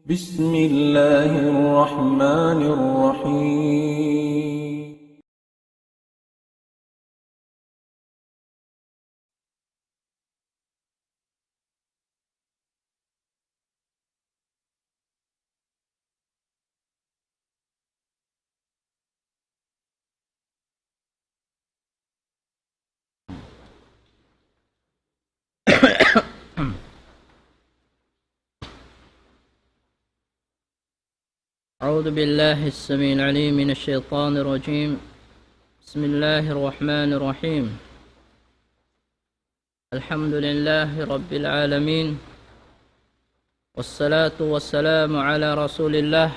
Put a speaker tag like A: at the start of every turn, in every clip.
A: بسم الله الرحمن الرحيم.
B: أعوذ بالله السميع العليم من الشيطان الرجيم. بسم الله الرحمن الرحيم. الحمد لله رب العالمين، والصلاة والسلام على رسول الله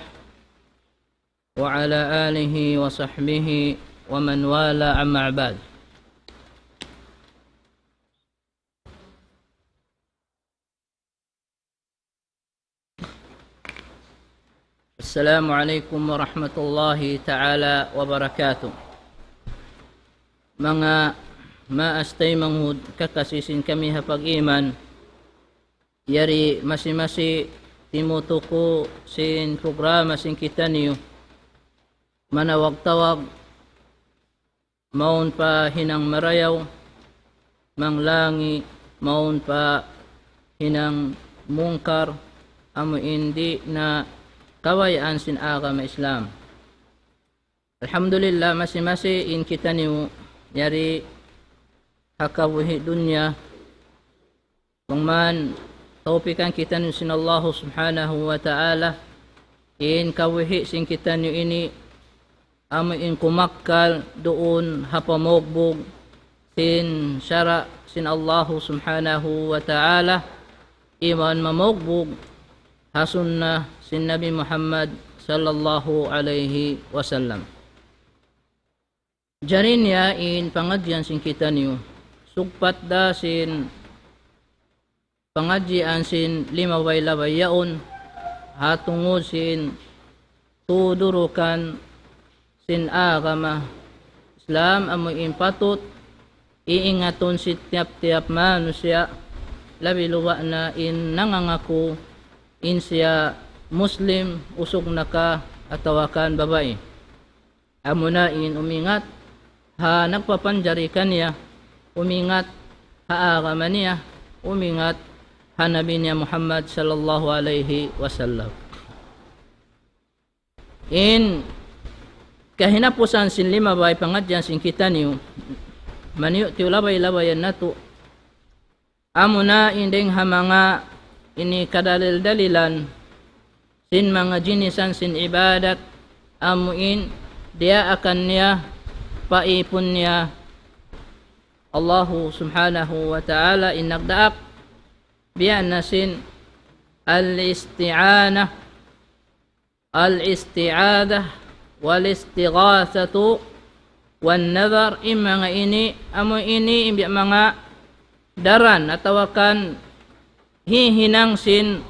B: وعلى آله وصحبه ومن والاه، أما بعد. Assalamualaikum warahmatullahi ta'ala wabarakatuh. Mga maastay manghud kakasisin kami hapag iman, yari masi-masi timutuko sin programa sin kita niyo, manawag-tawag, maun pa hinang marayaw, manglangi, maun pa hinang mungkar, amo hindi na kawayaan sin agama Islam. Alhamdulillah, masi-masi in kita niyo yari hakabuhi dunya man taupikan kita niyo sin Allah subhanahu wa ta'ala, in kawihi sin kita niyo ini amo in kumakkal doon hapamogbog sin syara sin Allah subhanahu wa ta'ala, iman mamogbog hasunna sin Nabi Muhammad sallallahu alaihi wasallam. Jarin ya in pangadyan sin kita niyo, sugpat da sin pangadyan sin limaway-laway yaon, hatungod sin tudurukan sin agama Islam, amo in patut iingaton si tiap-tiap manusia, labi luwa na in nangangako in siya Muslim, usog na ka atawakan babae. Amo na in umingat ha nagpapanjari kaniya, umingat ha agama niya, umingat ha Nabi niya Muhammad sallallahu alaihi wasallam. In kahinapusan sin lima bay pangadyan sin kita niyo, maniyo ti labay-labayan nato, amo na indeng ha mga ini kadalil-dalilan sin mga jinisan sin ibadat, amuin dia akan niya paipon niya Allahu subhanahu wa ta'ala in nagdaap biyan na sin al-isti'anah, al-isti'adah, wal-istighathatu, wan-nadhar, in mga ini amo ini imbiya mga daran atawakan hihinang sin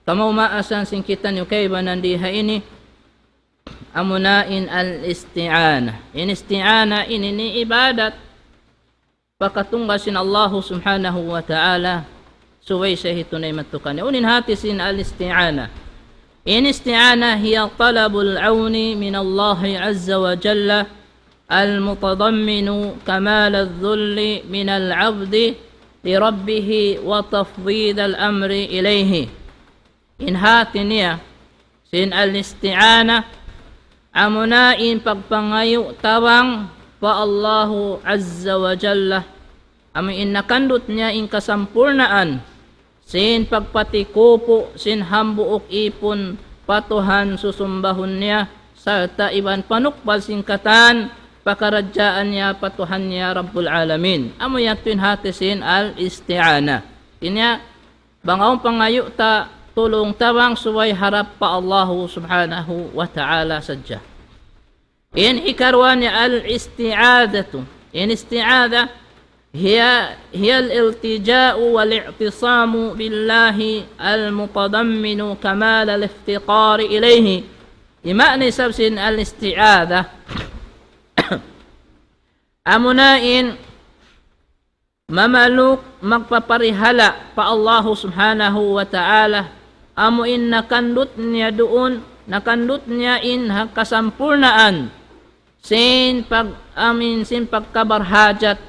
B: kamumaasan sin kita niyo kay banandiha ini, amunain al-isti'ana. In isti'ana ini ibadat pakatungga sin Allah subhanahu wa ta'ala, suway sa hitunay matukan. Unin hati sin al-isti'ana. In isti'ana hiya talabul awni min Allah azza wa jalla al-mutadamminu kamal al-dhulli min al-abdi li rabbihi wa tafdid al-amri ilayhi. In hati niya sin al-isti'ana, amunain pagpangayo tawang pa Allahu azza wa jalla, amin nakandot niya in kasampurnaan sin pagpatikupo sin hambuok ipon patuhan susumbahon niya, sarta iban panukbal sin katan pakaradyaan niya patuhan niya Rabbul Alamin. Amo yatin hati sin al-isti'ana. Inya bangawang pangayo ta tulong tawang suway harap pa Allah subhanahu wa ta'ala sadya. In ikarwan niya al-isti'adatu. In isti'ada hiya al-iltija'u wal-i'tisamu billahi al-mutadamminu kamal al-iftiqari ilayhi. Ima'ni sabsin al-isti'ada amunain mamaluk magpaparihala pa Allah subhanahu wa ta'ala amuin nakandut niya doon, nakandut niya in kasampurnaan sin pagkabarhajat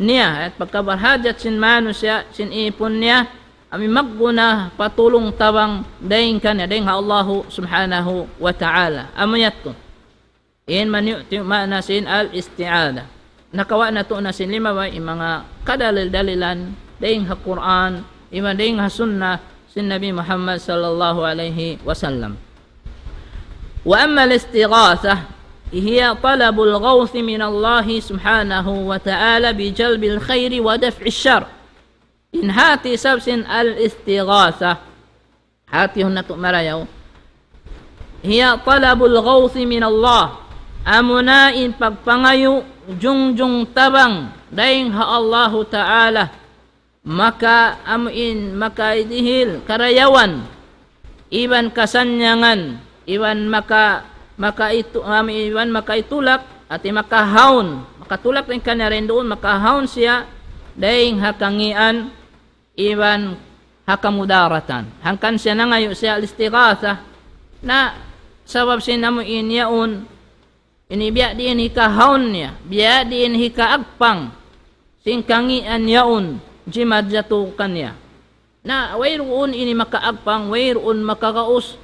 B: niya at pagkabarhajat sin manusya sin ipon niya ami magguna patulong tawang daing kanya daing Allah subhanahu wa ta'ala amuyat ko in maniuti na sin al-isti'ada nakawa na to na sin lima ba mga kadalil-dalilan daing ha Quran ima daing ha sunnah sin Nabi Muhammad sallallahu alaihi wasallam wa amma al-istighathah hiya talabul ghawth min Allah subhanahu wa ta'ala bi jalbil khair wa daf'i syarr in hati sabsin al-istighatha hati hunna tu marayaw hiya talabul ghawth min Allah amuna in pagpangayo jungjung tabang daing ha Allah ta'ala maka amuin makaidihil karayawan iban kasanyangan iban iban makaitulak at makahaon makatulak din kanya rin doon makahaon siya daing hakangian iban hakamudaratan hangkan siya na ngayon siya al-istighatha na sabab sinamuin yaon inibiya diin hikahaon niya biya diin hikaagpang singkangian yaon jimadjatu kanya na wayroon ini makaagpang wayroon makakaus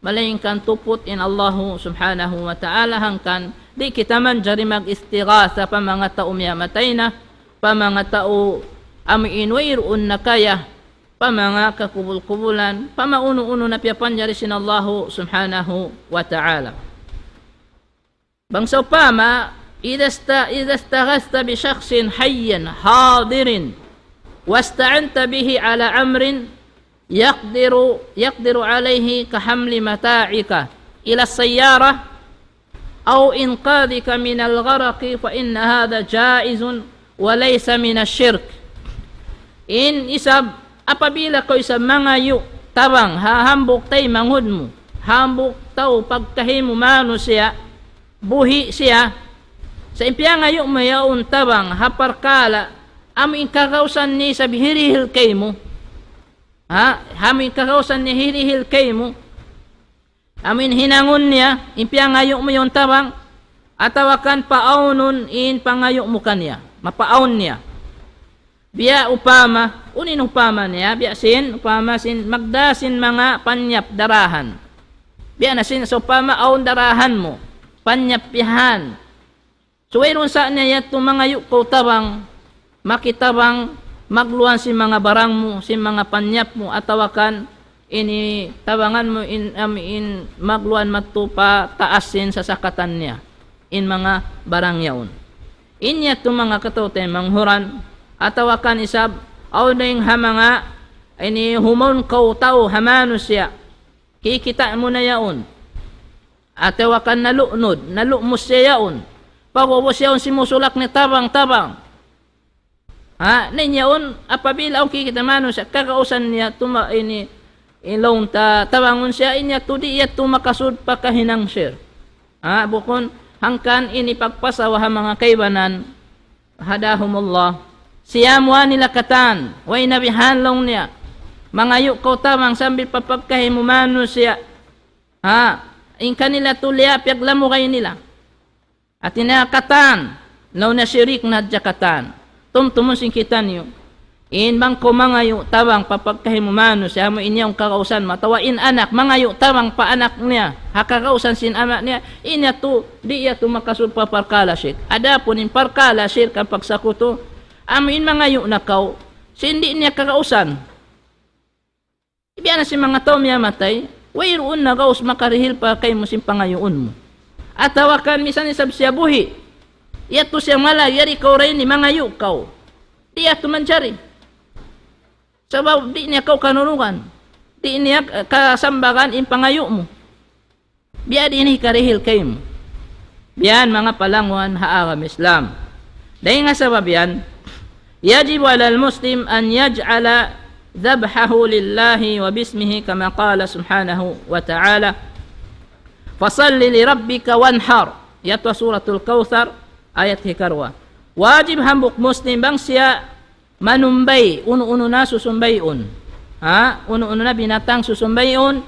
B: malayang kan tupot in Allah subhanahu wa ta'ala hangkan di kita man jari mag-istighatha pa mga tao miyamatay na pa mga tao amin wayroon na kaya pa mga kakubul-kubulan pa mauno-uno na piyapan jari sin Allah subhanahu wa ta'ala bangsa pama idha istaghathta bi shakhsin hayyan hadirin wasta'anta bihi ala amrin يقدر عليه كحمل متاعك إلى السيارة أو إنقاذك من الغرق فإن هذا جائز وليس من الشرك إن isab apabila ko isab mangayo tabang hahambok tay manghud mo hambok tao pagkahimo mano siya buhi siya sa impya ngayo mayaon tabang haparkala amin kakausan ni sa bihirihil kay mo amin kakausan ni hirihil kay mo amin hinangon niya impya ngayo mo yung tabang atawakan paaunon in pangayo mo kanya mapaon niya biya upama unin upama niya biya sin upama sin magdasin mga panyap darahan biya na sin so upama aon darahan mo panyapyahan so wayron sa niya yato mangayo ko tabang makitabang magluan si mga barang mo, si mga panyap mo, atawakan, ini tabangan mo, in magluan matupa taasin sa sakatan niya, in mga barang yaon. Inya to mga katote, manghuran, atawakan isab, aw na yung hamanga, ini humon kau tao, hamano siya, kikita mo na yaon. Atawakan nalukmos siya yaon. Pagwabos yaon si musulak ni tabang-tabang. Ninyaon apabila ang kikita mano siya kakausan niya tuma ini ilong tabangon siya inya tudi iya tumakasud pa kahinang sir bukon hangkan ini pagpasawa mga kaibanan hadahumullah siya mo nila katan way nabihan long niya mangayo ko tamang sambil papagkahimumano siya in kanila tulya piaglamo kay nila at inakatan law na syirik na jakatan tumtumon sing kita niyo in bang ko mangayo tabang papagkahimumano siya mo inyong kakausan matawain anak mangayo tabang pa anak niya hakakausan sin anak niya inya to di iya to makasud pa parkala shir adapon in parkala shir kapag sakuto amin mangayo na kau sindi niya kakausan ibiana si mga tao miya matay wayroon na gaus makarihil pa kay mo sin pangayoon mo atawakan misan isab siya buhi yato siya mala, yari kau rin ni mangayo kau. Di yato manjari. Sabab di niya kau kanunungan. Di niya kasambagan in pangayo mo. Biya di ini karihil kayo mo. Biyan mga palanguan haagam Islam. Dahil nga sabab yan, yajibu ala al-muslim an yaj'ala dhabhahu lillahi wa bismihi kama qala subhanahu wa ta'ala fasalli li rabbika wanhar. Yato suratul Kautsar ayat hikarwa wajib hambuk muslim bang siya manumbay, uno-uno na susumbayon. Uno-uno na binatang susumbayon,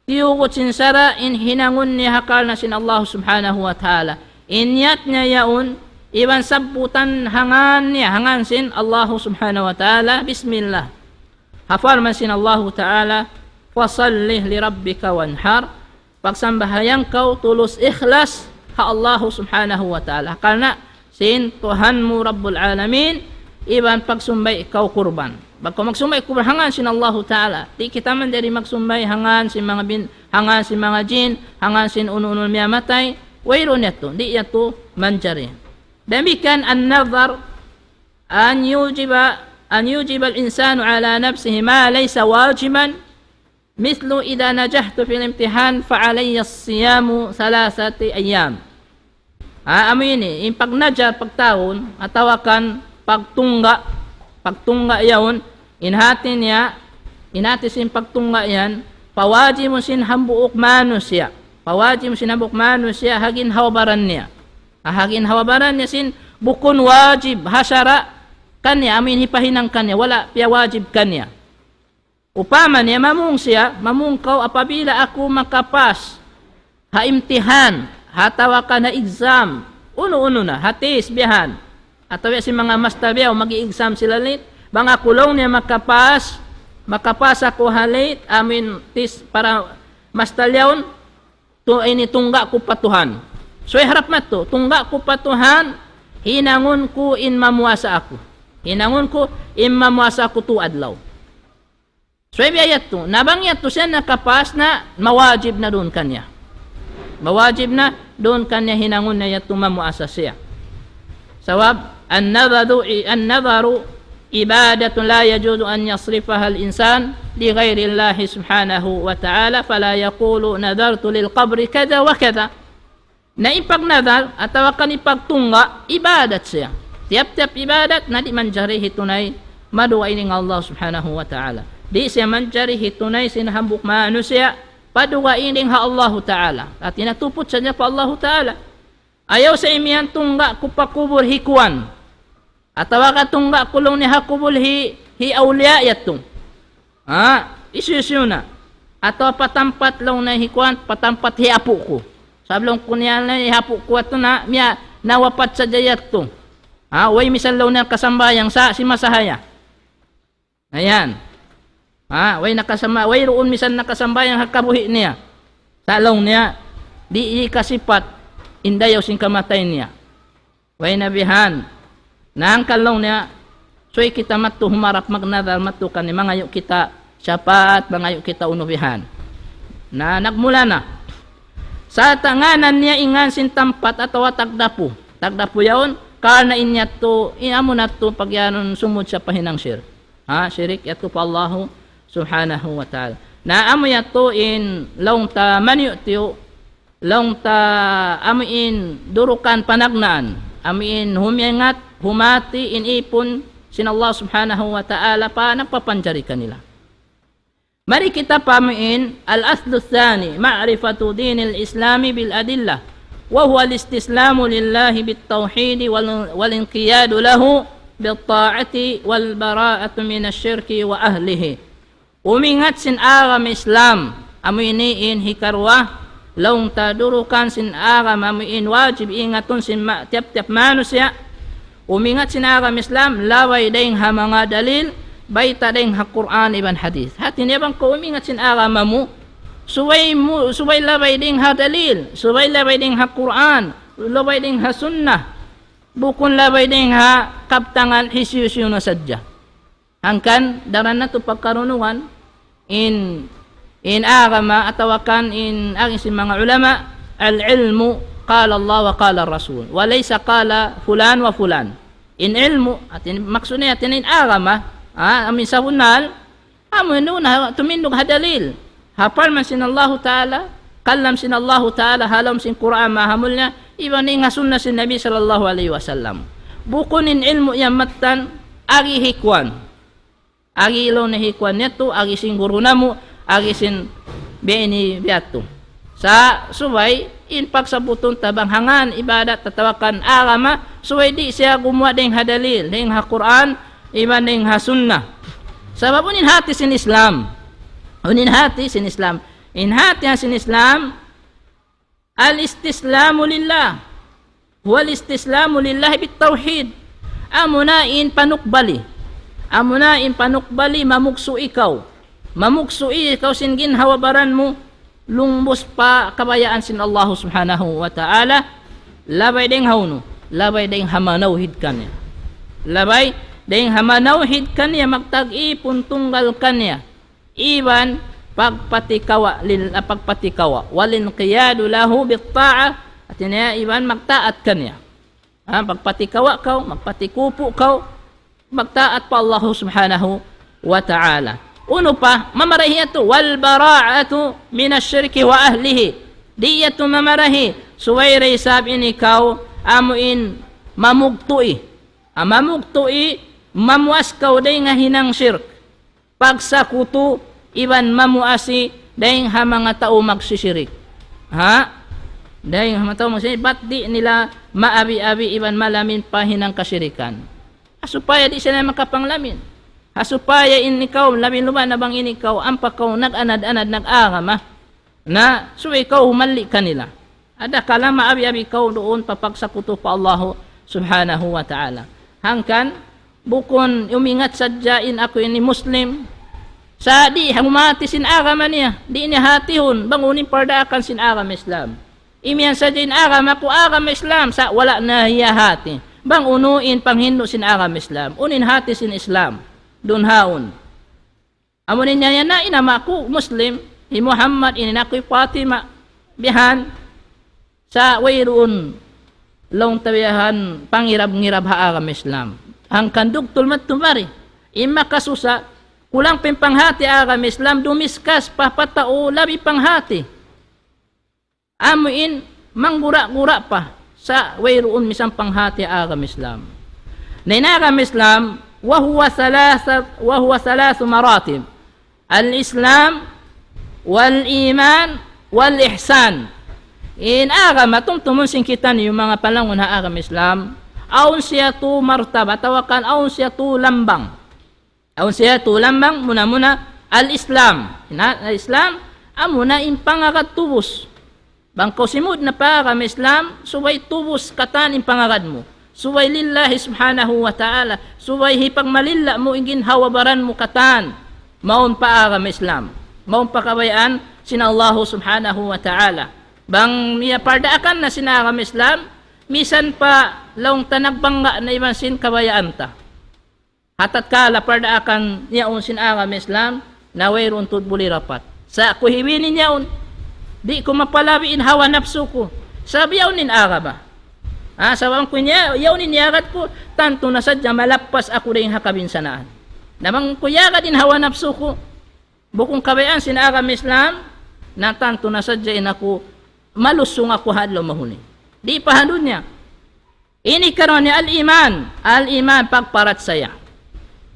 B: tiyugot sinsara in hinangon niya hakal na sin Allah subhanahu wa ta'ala. Inyat niya yaon, iban sabutan hangan sin Allah subhanahu wa ta'ala, bismillah. Hafal man sin Allah ta'ala, fasallih li rabbika wanhar, pagsambahayan kau tulus ikhlas ha Allah subhanahu wa ta'ala. Karena sin Tuhanmu Rabbul Alamin, iban pagsumbay ikaw kurban. Bago magsumbay kurban hangan sin Allah ta'ala. Di kita man dari magsumbay hangan sin mga jin, hangan sin uno-uno miyamatay. Wayro neto, di yato manjari. Demikian an-nazar an yujiba al-insanu ala nafsihi ma laysa wajiban. مثل إذا نجحت في الامتحان فعلي الصيام 3 أيام. Amini, yung pagnajar, pagtaon, atawakan, pagtungga yaon, inhati sin pagtungga yan, pawaji mo sin hambuok manusya. Hagin hawabaran niya. Hagin hawabaran niya sin bukun wajib, hasyara, kanya, amin hipahinang kanya, wala piya wajib kanya. Upama niya, mamung kau apabila aku makapas, imtihan, hatawakan na exam, uno-uno na, hatis, bihan. Atawa si mga mastabiyaw, mag-i-exam sila lit, mga kulong niya makapas ako halit, amin tis para mastalyawn, to ini tungga ko patuhan. So harap na to, tungga ko patuhan, hinangon ko in mamuasa ako. Tu adlaw. So ayat to, nabangyat to siya nakapas na mawajib na doon kanya. Hinangon na yato mamuasa siya. Sawab, an-nadharu ibadatun la yajuzu an yasrifaha al-insan li ghairi Allah subhanahu wa ta'ala fala yaqulu nadartu lil qabri kada wa kada. Na ipagnadar atawa kan ipagtungga ibadat siya. Tiap-tiap ibadat na di manjarihi tunay maduwa ining Allah subhanahu wa ta'ala. Di siya manjarihi tunay sinahambuk manusia paduwa ining ha Allah ta'ala. At tinatupot siya pa Allah ta'ala. Ayaw sa imihan tungga kupakubur hikuan. Atawa ka tungga kulong ni hakubul hi awliya yatong. Isusyo na. Atawa patampat lang na hikuan, patampat hi apo ko. Sablong kunyal na hi apo ko ato na, miya nawapat sa jayat to. Way misal law na kasambayang sa si masahaya. Ayan. Way roon misal nakasambayang hakabuhi niya. Sa law niya, di kasipat, indayaw sing kamatay niya. Way nabihan. Nang kalong niya, soy kita matu humarap magnadal matu kan mangayo kita syapat, mangayo kita unubihan. Na nagmula na. Sa tanganan niya ingan sin tampat atau tagdapu. Tagdapu yaon karena inya to amo na to pagyanon sumud sa pahinang shir. Syirik yato pa Allah subhanahu wa ta'ala. Na amo yato in long ta maniyo long ta amin durukan panagnaan. Amin humiangat humati inipon sin Allah subhanahu wa ta'ala pa nagpapanjari kanila. Mari kita pamiin al-aslu tsani ma'rifatu dinil islami bil adillah wa huwa al-istislamu lillahi bit tauhid wal inqiyadu lahu bil ta'ati wal bara'atu min asy-syirki wa ahlihi. Umingat sin agam Islam amuiniin hikarwa laung tadurukan sin agam amuin wajib ingatun sin tiap-tiap manusia. Umingat sin agam Islam laway dayng ha mga dalil baita dayng ha Quran iban hadis. Hati niya bang ko umingat sin agam mo suway laway dayng ha dalil, suway laway dayng ha Quran, laway dayng ha sunnah, bukun laway dayng ha kaptangan hisyusyo na sadya. Hangkan daran na to pagkarunungan in agama atawakan in agin sin mga ulama al-ilmu qala Allah wa qala Rasul wa laysa qala fulan wa fulan. In ilmu atin maksudnya atin in agama amin sa hunal amun na tumindog hadalil hapal man sin Allah taala kallam sin Allah taala halam sin Quran mahamul niya iban nga sunna sin Nabi sallallahu alaihi wasallam. Bukun in ilmu yamatan agi hikwan agi ilo na hikwan neto agi sin guru namo agi sin beni biato sa subay in pagsabuton tabang hangan ibadat tatawakan agama suway di siya gumawa ding hadalil ding ha Quran iban ning hasunna. Sabab unin hati sin Islam. Unin hati sin Islam. Inhati sin Islam al-istislamu lillah. Wal istislamu lillah bitawhid. Amunain panukbali. Amunain panukbali mamuksu ikaw. Mamuksu ikaw sin ginhawabaran mo lumbos pa kabayaan sin Allah subhanahu wa ta'ala. Labay ding hauno. Labay ding hamanawhid kanya. Labay ding hamanawhid kanya magtag-ipon tunggal kanya. Iban pagpatikawa walin qiyadu lahu bitta'a at niya iban magtaat kanya. Pagpatikawa kaw, magpatikupo kaw, magtaat pa Allah subhanahu wa ta'ala. Uno pa, mamarahi ito, wal bara'atu minasyirki wa ahlihi. Di ito mamarahi, suwayray sabin ikaw, amuin mamugtui. Mamugtui, mamuas kaw day nga hinang shirk. Pagsakuto, iban mamuasi, day nga mga tao magsishirik. Dahil mga tao magsishirik, ba't di nila maabi-abi iban malamin pa hinang kasirikan? Asupaya di sila makapanglamin. Asupaya ikaw, lamin luman na bang inikaw, ang pakaw nag-anad-anad, nag-agama, na so ikaw humali kanila. Ada kala maabi-abi ikaw doon papagsakuto pa Allah subhanahu wa ta'ala. Hangkan, bukon umingat sadyain ako ini Muslim, sa di humati sin agama niya, di niya hatihon, bangunin pardaakan sin agama Islam. Imiyan sa din agama ko agama Islam, sa wala na hiya hati. Bang unuin panghindo sin agama Islam, unin hati sin Islam, dun haon. Amunin niya na inama ko Muslim, ni Muhammad, ininakoy Fatima, bihan, sa wayroon, long tabiyahan, pangirab-ngirab ha agama Islam. Ang kandug tulmat tumari, ima kasusa, kulang pimpaghati agama Islam, dumiskas, papatao, labi panghati. Amuin, manggura-gura pa sa wayroon misang panghati agama Islam. Na agama Islam, wahuwa thalathu maratib. Al-Islam, wal-Iman, wal-Ihsan. In agama, tumtumun singkitan yung mga palangon na agama Islam, aun siya tu martaba, tawakan aun siya tu lambang. Aun siya tu lambang, muna-muna, al-Islam. Al-Islam, amuna impangagat tubos. Bangko simud na para Islam, suway tubos katan impangagad mo. Suway lillahi subhanahu wa ta'ala. Suway hipag malilla mo ingin hawabaran mo katan. Maun pa agam Islam. Maun pa kabayaan sina Allah subhanahu wa ta'ala. Bang miya pardaakan na sinagam Islam, misan pa laong tanagbangga na iban sin kabayaan ta. Hatat kala pardaakan niya un sinagam Islam, na wayron tudbuli rapat. Sa kuhiwinin niya un, di ko mapalabiin hawa nafsu ko. Sabi yaw nin agama. Sabi ko niya, yaw nin yagat ko, tanto na sadya malappas ako rin hakabinsanaan. Namang kuyaga din hawa nafsu ko, bukong kabayaan sinagam Islam, na tanto na sadya in ako, malusong ako hadlo mahuni. Di pa handun niya. Ini karon ni al-iman. Al-iman pagparat saya.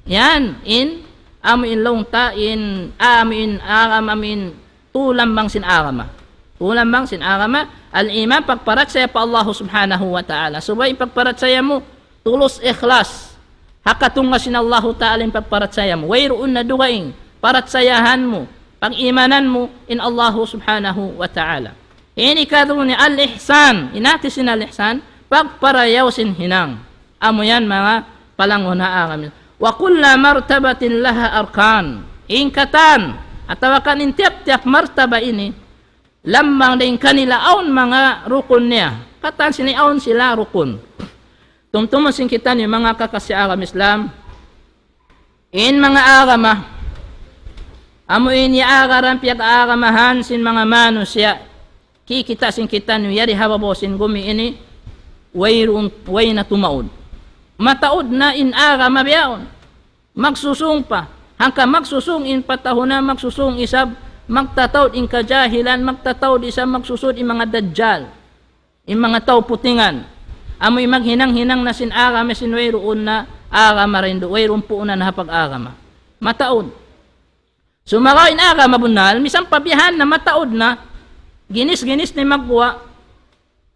B: Yan, amin longta, amin tulambang sin agama. Tulambang sin agama, al-iman pagparat saya pa Allah subhanahu wa ta'ala. Subay pagparat saya mo, tulos ikhlas. Hakatunga sin Allah ta'ala yung pagparat saya mo. Wayroon na dugaing, parat sayahan mo, pag-imanan mo in Allah subhanahu wa ta'ala. Ini kadro ni al-ihsan, inati sin al-ihsan, pagparayaw sin hinang. Amo yan mga palangon na agama. Wa kulla martabatin laha arkan. Ingkatan, atawakan intiap-tiap martaba ini, lamang din kanila aun mga rukun niya. Katan sini aun sila rukun. Tumtumon singkitan yung mga kakasi agama Islam. In mga agama, amuin niya agaran piyak agamahan sin mga manusya. Kikita singkitan yung yari hababosin gumi ini, way na tumaod. Mataod na in agama biyaon. Magsusung pa. Hangka magsusung in patahon na magsusung isab, magtatawd in kajahilan, magtatawd isab magsusud in mga dajjal, in mga tao putingan. Amoy maghinang-hinang na sin agama sin wayroon na agama rin do, wayroon po na napag-agama. Mataod. Sumakaw in agama bunal, misang pabihan na mataod na, ginis-ginis na magbuwa,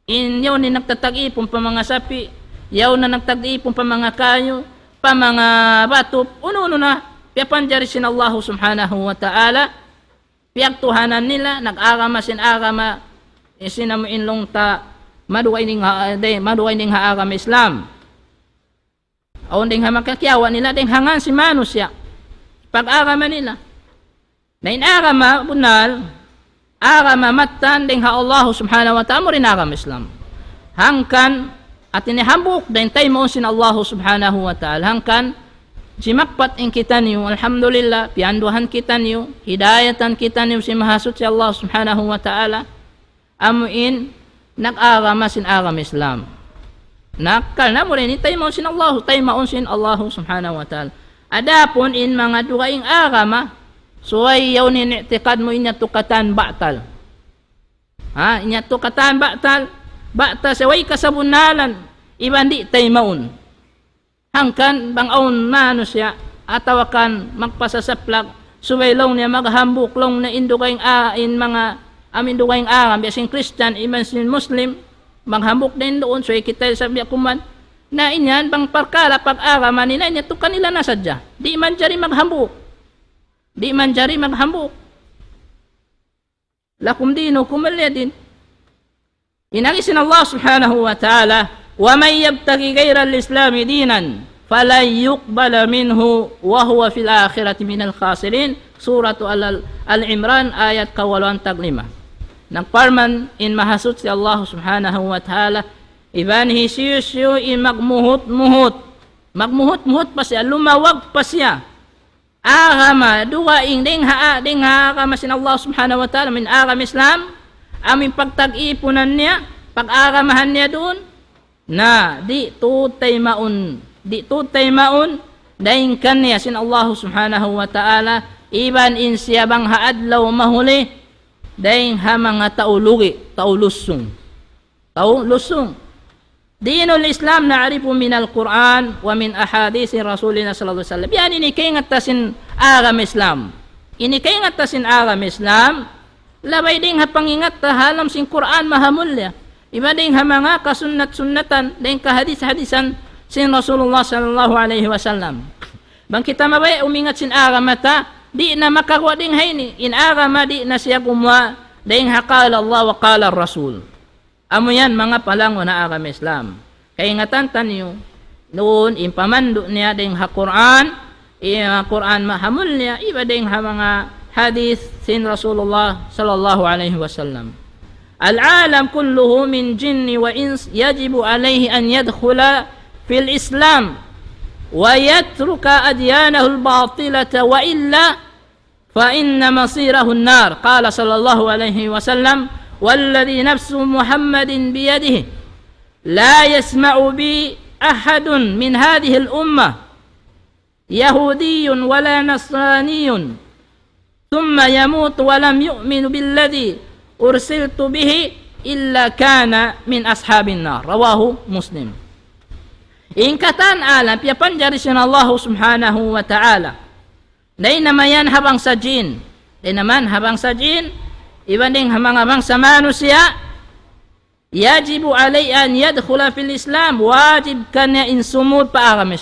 B: in yaw ni nagtatag-ipon pa mga sapi, yaw na nagtag-ipon pa mga kayo, pa mga bato, uno-uno na, piyapanjari sin Allah subhanahu wa ta'ala, piyagtuhanan nila, nag-agama sin agama, isinamuin long ta, maduway ning haagama Islam. Aon ding hamakakyawa nila, ding hangan si manusya, pag-agama nila. Na inagama, bunal, agama matan, ding ha Allah subhanahu wa ta'ala, mo rin agama Islam. Hangkan, at inihambuk, ding tayo mo sin Allah subhanahu wa ta'ala, hangkan, simakpat in kita niyo, alhamdulillah, pianduhan kita niyo, hidayatan kita niyo, si mahasut si Allah subhanahu wa ta'ala, amuin, nag-agama sin agama Islam. Nakal na mo rin, tayo mo sin Allah, tayo maon sin Allah subhanahu wa ta'ala. Adapon in mga dugaing agama, suway yaw niniktikad mo inya tukatan batal. Ha, inya tukatan batal, saway kasabunalan, iban di tayo maon. Hangkan bang aun na siya, atawakan magpasasaplak, suway long niya maghambuk long na indugayng in mga amin dugaing agam, biasing Christian, iman sin Muslim, maghambuk din doon, so kita sabi akuman, na inyan, bang parkala, pag-agama nila, inyan, ito kanila nasadya. Di man jari maghambuk. Lakum dino, kumalya din. Inagisin Allah subhanahu wa ta'ala, وَمَنْ يَبْتَغِ غَيْرَ الْإِسْلَامِ دِينًا فَلَنْ يُقْبَلَ مِنْهُ وَهُوَ فِي الْآخِرَةِ مِنَ الْخَاسِرِينَ Surah Al-Imran, ayat 85. Nagparman in mahasut si Allah subhanahu wa ta'ala, iban hisiyusyo in magmuhut-muhut pa siya, lumawag pa siya. Agama, duwaing ding haagama sin Allah subhanahu wa ta'ala, min agam Islam, aming pagtag-ipunan niya, pag-agamahan niya doon, na di tutay maun, daing kanya sin Allah subhanahu wa ta'ala, iban in siya bang haadlaw mahuli, daing ha mga taulusong. Dinul Islam na'rifu min al-Quran wa min ahadisi Rasulina sallallahu alaihi wasallam. Yan inikay ngatasin agam Islam. Labay ding ha pangingat ta halam sin Quran mahamulya. Iba ding ha mga kasunnat-sunnatan, ding kahadis-hadisan sin Rasulullah sallallahu alaihi wasallam. Bang kita mabay umingat sin agam mata, di na makagawa ding hayni, in agama di na siya gumawa, ding haqala Allah wa qala Rasul. Amo yan mga palango na agama Islam. Kaya ingatan tanyo, noon impamando niya ding ha Quran, Quran mahamul niya, iba ding ha mga hadith sin Rasulullah sallallahu alaihi wasallam. Al-alam kulluhu min jinni wa ins yajibu alaihi an yadkhula fil Islam wa yatruka adyanahu al-batilata wa illa فإن مصيره النار قال صلى الله عليه وسلم والذي نفس محمد بيده لا يسمع بي أحد من هذه الأمة يهودي ولا نصراني ثم يموت ولم يؤمن بالذي أرسلت به إلا كان من أصحاب النار رواه مسلم. إن كتان آلم يبنجرسن الله سبحانه وتعالى Day naman yan habang sa jin. Iban ding habang sa manusia, yajibu alay an yadkhula fil Islam. Wajib kanya insumud pa agam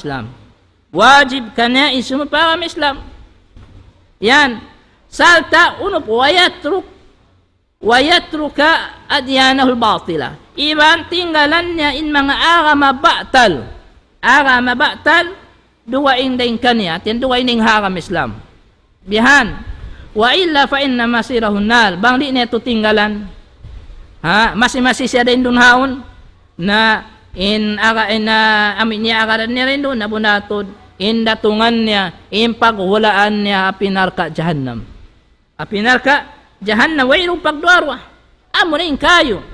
B: Islam. Yan. Salta unop wayatruka adyanahul batila. Iban tinggalan niya in mga agama ba'tal. Duwain din kanya, duwain din haram Islam. Bihan, wa illa fa inna masirahun nar, bang di niya tutinggalan. Ha, masi siya din dun haon, na amin niya agaran niya rin dun, nabunatod, datungan niya, paghulaan niya, apinarka jahannam, wairong pagduarwa, amo rin kayo.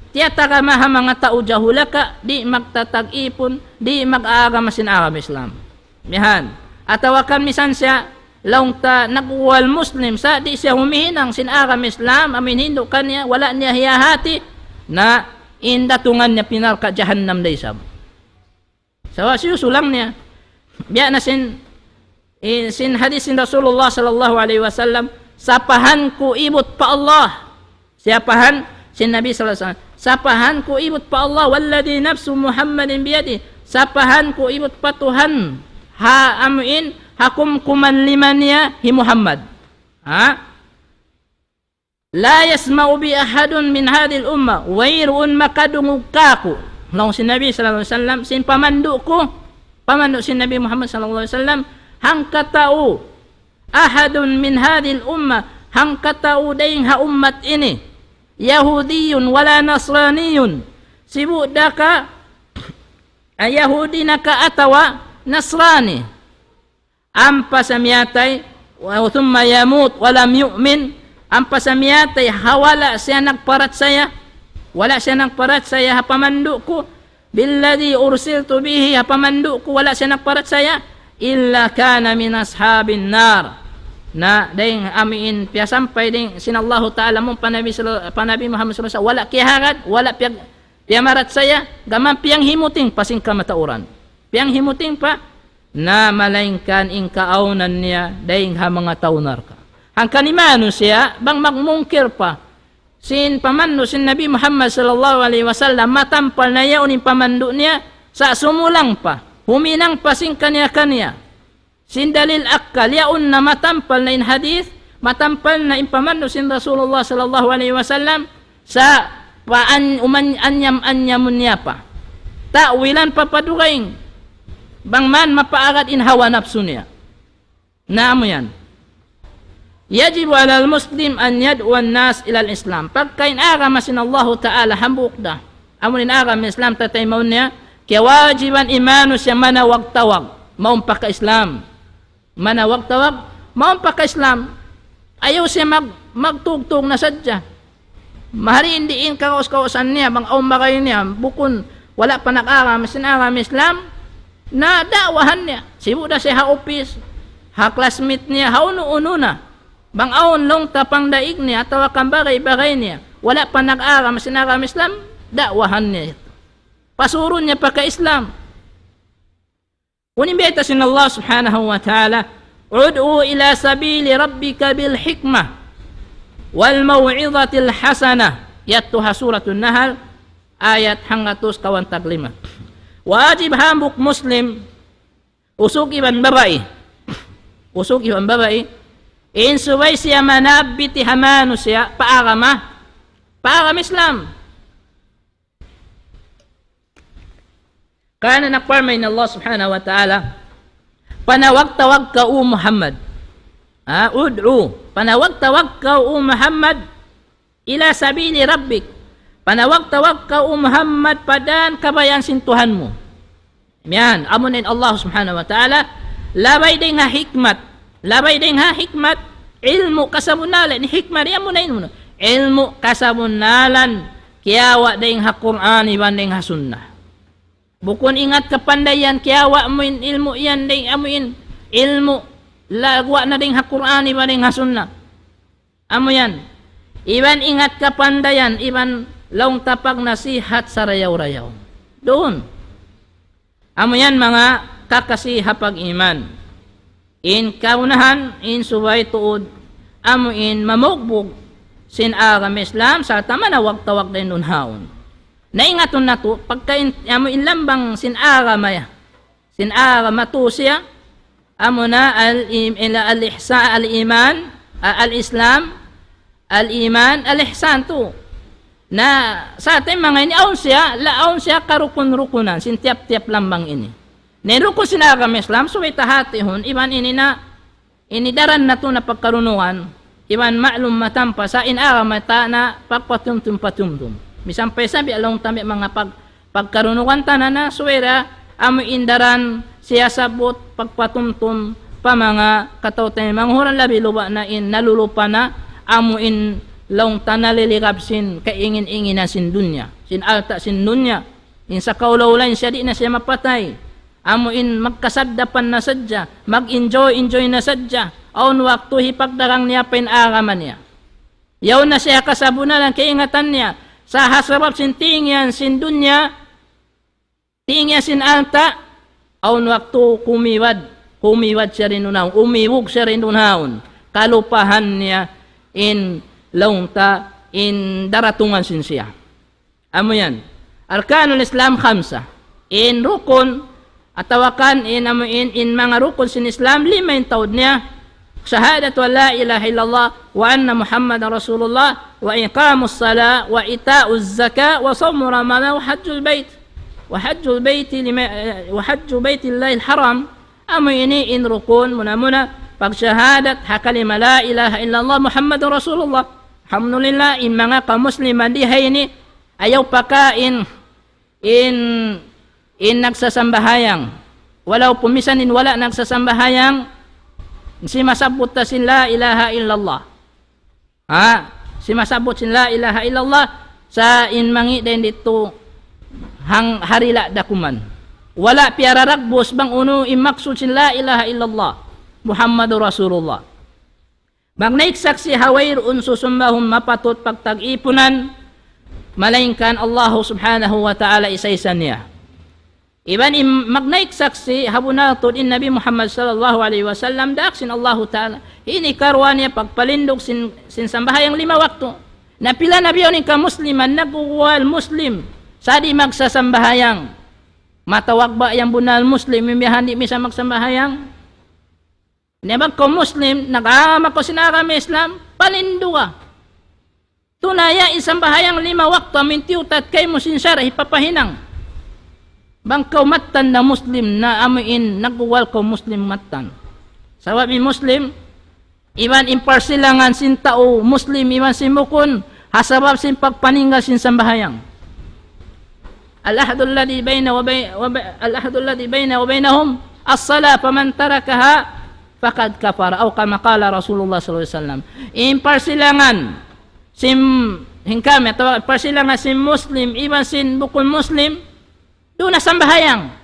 B: Tiyata ka maha mga tao jahulaka, di magtatag-ipon, di mag-aagama sin agam Islam. Mihan. Atawakan misan siya, laung ta nagwal Muslim sa, di siya humihinang sin agam Islam, amin hindo kanya, wala niya hiyahati, na indatungan niya pinarka jahannam da isam. So, siyusulang niya. Biya na sin hadis sin Rasulullah sallallahu alaihi wasallam, sapahan ko ibot pa Allah. Siapahan sin Nabi sallallahu alaihi wasallam, sapahan ko ibot pa Allah walladhi nafsu Muhammadin biyadi, sapahan ko ibot patuhan ha amuin hakum kumanliman niya hi Muhammad. La yasma'u bi ahadun min hadhihi al-umma wairun makadungug kaku. Nang si Nabi sallallahu alaihi wasallam sin pamandu si Nabi Muhammad sallallahu alaihi wasallam hang katao ahadun min hadhihi al-umma hang katao daing ha ummat ini Yahudiyun wala Nasraniyun sibuda ka Yahudi naka atawa Nasrani ampa samiyatay wa thumma yamut walam yu'min ampa samiyatay hawala siya nagparat saya wala siya nagparat saya hapamandu ko billadhi ursiltu bihi hapamandu ko wala siya nagparat saya illa kana min ashabin nar na ding amin piya sampay ding sinallahu ta'ala mong panabi Muhammad sallallahu alaihi wasallam wala kiharad wala piya marat saya gaman piyang himuting pasing kamatauran piyang himuting pa na malaingkan ing kaaunan niya ding ha mga taunar ka hang kanimano siya bang magmungkir pa sin pamandu sin Nabi Muhammad sallallahu alaihi wasallam matampal na yaon in pamandu niya sa sumulang pa huminang pa sing kanya sin dalil akkal yaon na matampal na in hadith matampal na in pamandu sin Rasulullah sallallahu alaihi wasallam sa paan anyam-anyamun niya pa ta'wilan papadugaing bang man mapaagad in hawa nafsu niya na mo yan yajibu ala al-muslim an yad'u an-nas ila al-islam pagkain agama sin Allah ta'ala hambuk da amunin agama islam tatay maun niya kaya wajiban imanu siya manawag-tawag maun paka-islam manawag-tawag maun paka-islam ayaw siya magtugtog na sadya mahari indiin kaos-kaosan niya bang makay niya bukun wala pa nag-agama sin agama islam na dakwahan niya sibuda siya ha-office ha-classmate niya ha-uno-uno na bang aon long tapang daig niya atawa kang bagay-bagay niya wala pa nag-aram sinagam Islam dakwahan niya pasuro niya pa ka Islam unimbita sin Allah subhanahu wa ta'ala ud'u ila sabili rabbika bil hikmah wal maw'izatil hasanah yatuha suratun nahl ayat hangatus kawan taglima wajib hambuk muslim usuk iban babai in subay siya manabiti hamano siya paagam Islam kana nakparmay na Allah subhanahu wa ta'ala panawag-tawag ka o Muhammad ud'u panawag-tawag ka o Muhammad ila sabili rabbik panawag-tawag ka o Muhammad padan kabayan sintuhan mo yan amunin Allah subhanahu wa ta'ala labay din nga hikmat ilmu kasabunalan hikmat yan mo na yun ilmu kasabunalan kiyawa din ha Qur'an iban din ha sunnah bukon ingat kapandayan kiyawa mo in ilmu yan din amuin ilmu lagwa na din ha Qur'an iban din ha sunnah amo yan iban ingat kapandayan iban laong tapag nasihat sa rayaw-rayaw doon amo yan mga kakasihapag iman in kaunahan in subay tuod amo in mamugbog sin agam Islam sa tama na wag-tawag din nun haon naingaton na to pagka amo in lambang sin agam matu siya amo na al-ihsan al-islam al-iman al-ihsan to na sa ating mga ini aon siya karukun-rukunan sin tiap-tiap lambang ini nirukun sin agam Islam so itahatihon iban ini na inidaran na to na pagkarunungan iban ma'lum matampa sa inagam mata na pagpatumtum misampay sabi along tami mga pagkarunungan tanan na suwera amo indaran siya sabot pagpatumtum pa mga katawtay manghuran labi luba na in nalulupa na amo in long tanalilikab sin kaingin-ingin na sin dunya sin alta sin dunya in sa kaulawlan siya di na siya mapatay amo in magkasaddapan na sadya mag-enjoy na sadya aun waktu hipagdarang niya pinagaman niya yaw na siya kasabunan ang kaingatan niya sa hasarap sin tingyan sin dunya tingyan sin alta aun waktu kumiwad siya rin unaon umiwog siya rin unaon kalupahan niya in launta in daratungan sin siya amo yan arkanul Islam khamsa in rukun atawakan in mga rukun sin Islam, 5 yung taod niya. Syahadat wa la ilaha illallah wa anna Muhammadan Rasulullah wa iqamus salah wa ita'uz zakah wa sawmu ramadan wa hajjul bait wa hajjul baitillahil haram. Amo ini in rukun muna pagsyahadat hakalima la ilaha illallah Muhammadan Rasulullah. Alhamdulillah, in mga kamusliman dihay ini ayaw pakain in nagsasambahayang. Walaw pumisanin wala nagsasambahayang, si masabot ta sin la ilaha illallah. Si masabot sin la ilaha illallah sa in mangi din dito hang harila dakuman. Wala piararagbos bang uno imaksud sin la ilaha illallah Muhammadur Rasulullah. Bang naiksaksi hawair unsusumbahum mapatut pagtag-ipunan, malaingkan Allah subhanahu wa ta'ala isa-isa niya. Iban magnaik saksi habunatod in Nabi Muhammad sallallahu alaihi wasallam daaksin Allah ta'ala. Ini karwan niya pagpalindog sin sambahayang 5 waktu. Napila na biyon ka musliman nagkukuhal muslim sadi magsasambahayang. Matawag ba yung bunal muslim imihan di misa magsambahayang? Nebag ko muslim nag-aama ko sinarami Islam palindo ka. Tunaya isang bahayang 5 waktu amintiutat kay mo sinsara hipapahinang. Bangkaw matan na muslim na amuin nagbuwal ko muslim matan. Sawabi muslim, iban imparsilangan sin tao muslim iban simukun hasabab sin pagpaninggal sin sambahayang. Al-ahdul ladhi bayna wa bainahum as-salah faman tarakaha faqad kafara aw kama qala Rasulullah sallallahu alaihi wasallam. Imparsilangan sim hingkame atau parsilangan sim muslim iban sin bukun muslim doon na sambahayang.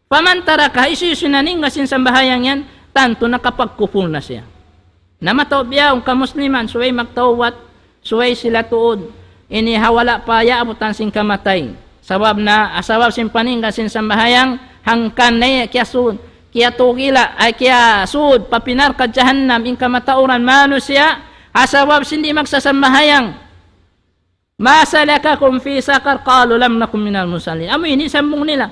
B: Pamantara ka, isusunaning nga sin sambahayang yan, tanto nakapagkupul na siya. Namataw biya, ang kamusliman, suway magtawat, suway sila tuod, inihawala pa, yaabutan sin kamatay. Sabab sin paningga sin sambahayang, hangkan na kya sud, kya tugila, ay kya sud, papinar ka jahannam, in kamatauran, mano siya, asabab sin di magsasambahayang. Masalakakum fi sakar qalu lam nakum minal musallin. Amo ini sambung nila.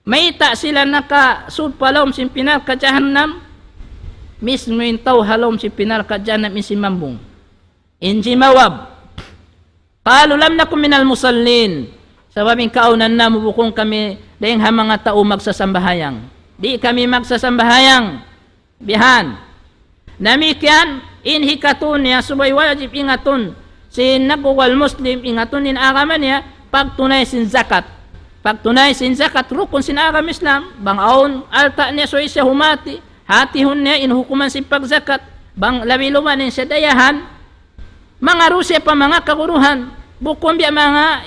B: Maita sila nakasud palom sin pinar ka jahannam. Mismo intaw halom sin pinar ka jahannam isin mambung. Inji mawab. Qalu lam nakum minal musallin. Sababing kaunan na mubukong kami dahing mga tao magsasambahayang. Di kami magsasambahayang. Bihan. Namikyan inhikatun ya subay wajib ingatun. Sin nagwal muslim ingatunin agaman niya pagtunay sin zakat. Pagtunay sin zakat rukun sin agam Islam. Bang aon alta niya so siya humati. Hatihon niya inhukuman sin pagzakat. Bang labiluman niya siya dayahan. Mga rusya pa mga kaguruhan. Bukong biya mga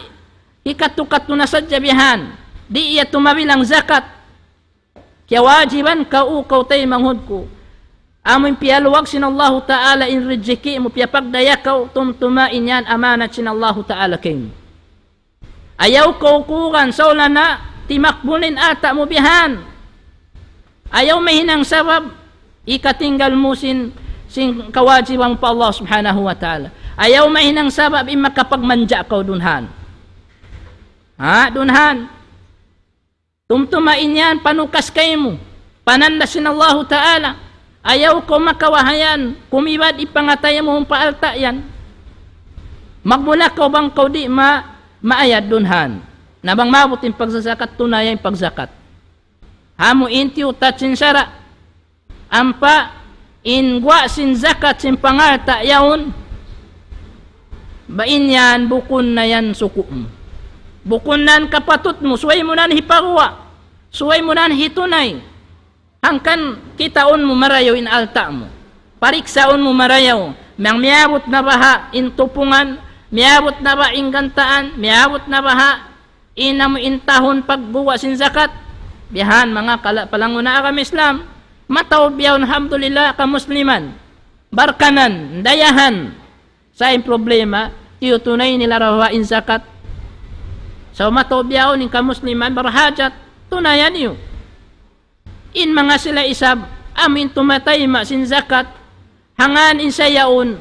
B: ikatu-katu na sadyabihan. Di iya tumabilang zakat. Kaya wajiban kaukaw tayo manghud ko. Amoy piyaluwag sin Allah Ta'ala in rejeki mo piyapagdayakaw tumtumain yan amanat sin Allah Ta'ala kayo. Ayaw kukuran sa wala na timakbulin ata mo bihan. Ayaw mahinang sabab ikatinggal mo sin kawajibang pa Allah Subhanahu Wa Ta'ala. Ayaw mahinang sabab makapagmanja kaw dunhan. Dunhan. Tumtumain yan panukas kayo mo. Pananda sin Allah Ta'ala. Ayaw ko makawahayan, kumibad ipangataya mo ang paalta yan. Magmula ka bang kau di maayad dunhan. Nabang mabuting pagsasakat, tunay ang pagzakat. Hamo intiyo tatsin sara. Ampa ingwa sin zakat sin pangalta yaon. Bain yan, bukun na yan sukum. Bukun nan kapatut mo, suway mo nan hiparwa. Suway mo nan hitunay. Hangkan kitaon mo marayaw in alta mo. Pariksaon mo marayaw. Miyabot na baha in tupungan. Miyabot na ba in gantaan. Miyabot na baha inamo intahon pagbuwa sin zakat. Biyahan mga palanguna akam Islam. Mataw biyaw alhamdulillah ka musliman. Barkanan, dayahan. Sa yung problema, tiyutunay nila rawain zakat. So mataw biyaw ni ka musliman barhajat. Tunayan niyo. In mga sila isab, amin tumatay ma sin zakat, hangan in sayaon,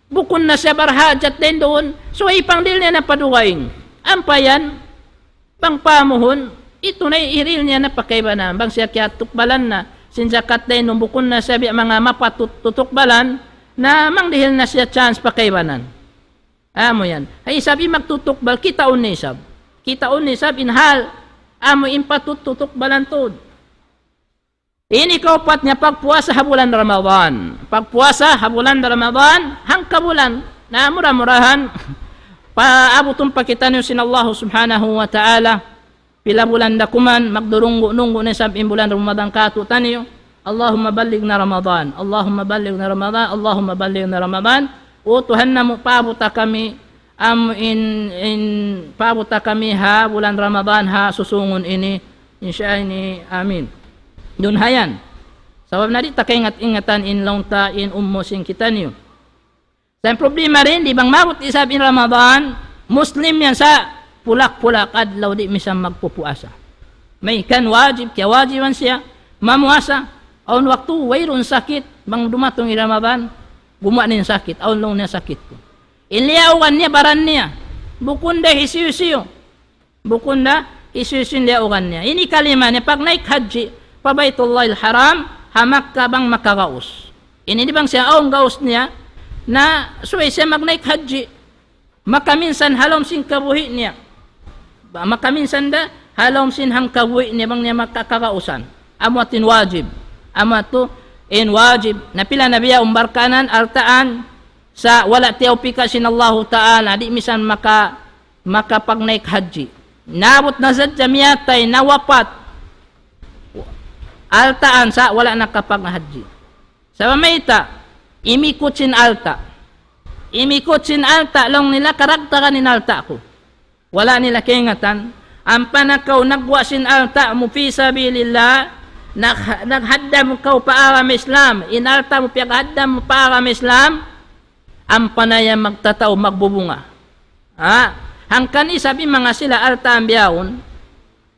B: bukon na siya barhajat din doon, so ipang dil niya na paduwain. Ampayan, pangpamuhon, ito na iril niya na pakaibanan. Bang siya kaya tukbalan na, sinjakat din nung bukon na sabi mga mapatutukbalan, na mang dihil na siya chance pakaibanan. Amo yan. Ay sabi magtutukbal, kitaon ni sab. Kitaon ni sab inhal, amo impatutukbalan tod. Ini kaupat niya pagpuasa habulan Ramadan. Pagpuasa habulan Ramadan, hang kabulan, na murah-murahan, paabutong pakita niyo sin Allah subhanahu wa ta'ala, pila bulan dakuman, magdurunggo-nunggo na sa bulan Ramadan katutan niyo. Allahumma balligh na Ramadan, Allahumma balligh na Ramadan, Allahumma balligh na Ramadan. O Tuhan na mo pabuta kami pabuta kami ha bulan Ramadan ha susungon ini insya ini amin. Dun hayan. Sabab na di takaingat-ingatan in long ta in sing kita niyo. Sa problema rin di bang mabot isab in Ramadan, Muslim yan sa pulak-pulak adlaw di misam magpupuasa. May kan wajib, kaya wajiban siya, mamuasa. Aun waktu, wayron sakit, bang dumatong i Ramadan, gumawa niya sakit, aun long niya sakit ko. Iliyawan niya, baran niya. Bukunda isiyo-siyo. Bukunda isiyo-siyo liyawan niya. Ini kalima niya, pag naik haji, pabaytullahil haram, hamak ka bang makagaus. Ini di bang siya, aun gaus niya, na suway siya mag naik haji, makaminsan halom sin kabuhi niya. Makaminsan da halom sin hang kabuhi niya bang niya makakausan. Amatin wajib. Amato in wajib. Napila nabiya umbarkanan artaan sa wala tiyaw pika sin Allah Ta'ala di misan makapag naik haji. Nabot na sa jamiyatay nawapat altaan sa wala nakapag haji. Sa mamayta imikot sin alta. Imikot sin alta long nila karaktaran in alta ko. Wala nila kaingatan. Ang panakaw nagwa sin alta mo fi sabilillah, naghaddam kaw paaram Islam, inalta mo piyaghaddam mo paaram Islam, ang panaya magtataw magbubunga. Ha? Hangkan sabi mga sila alta ang biyawon,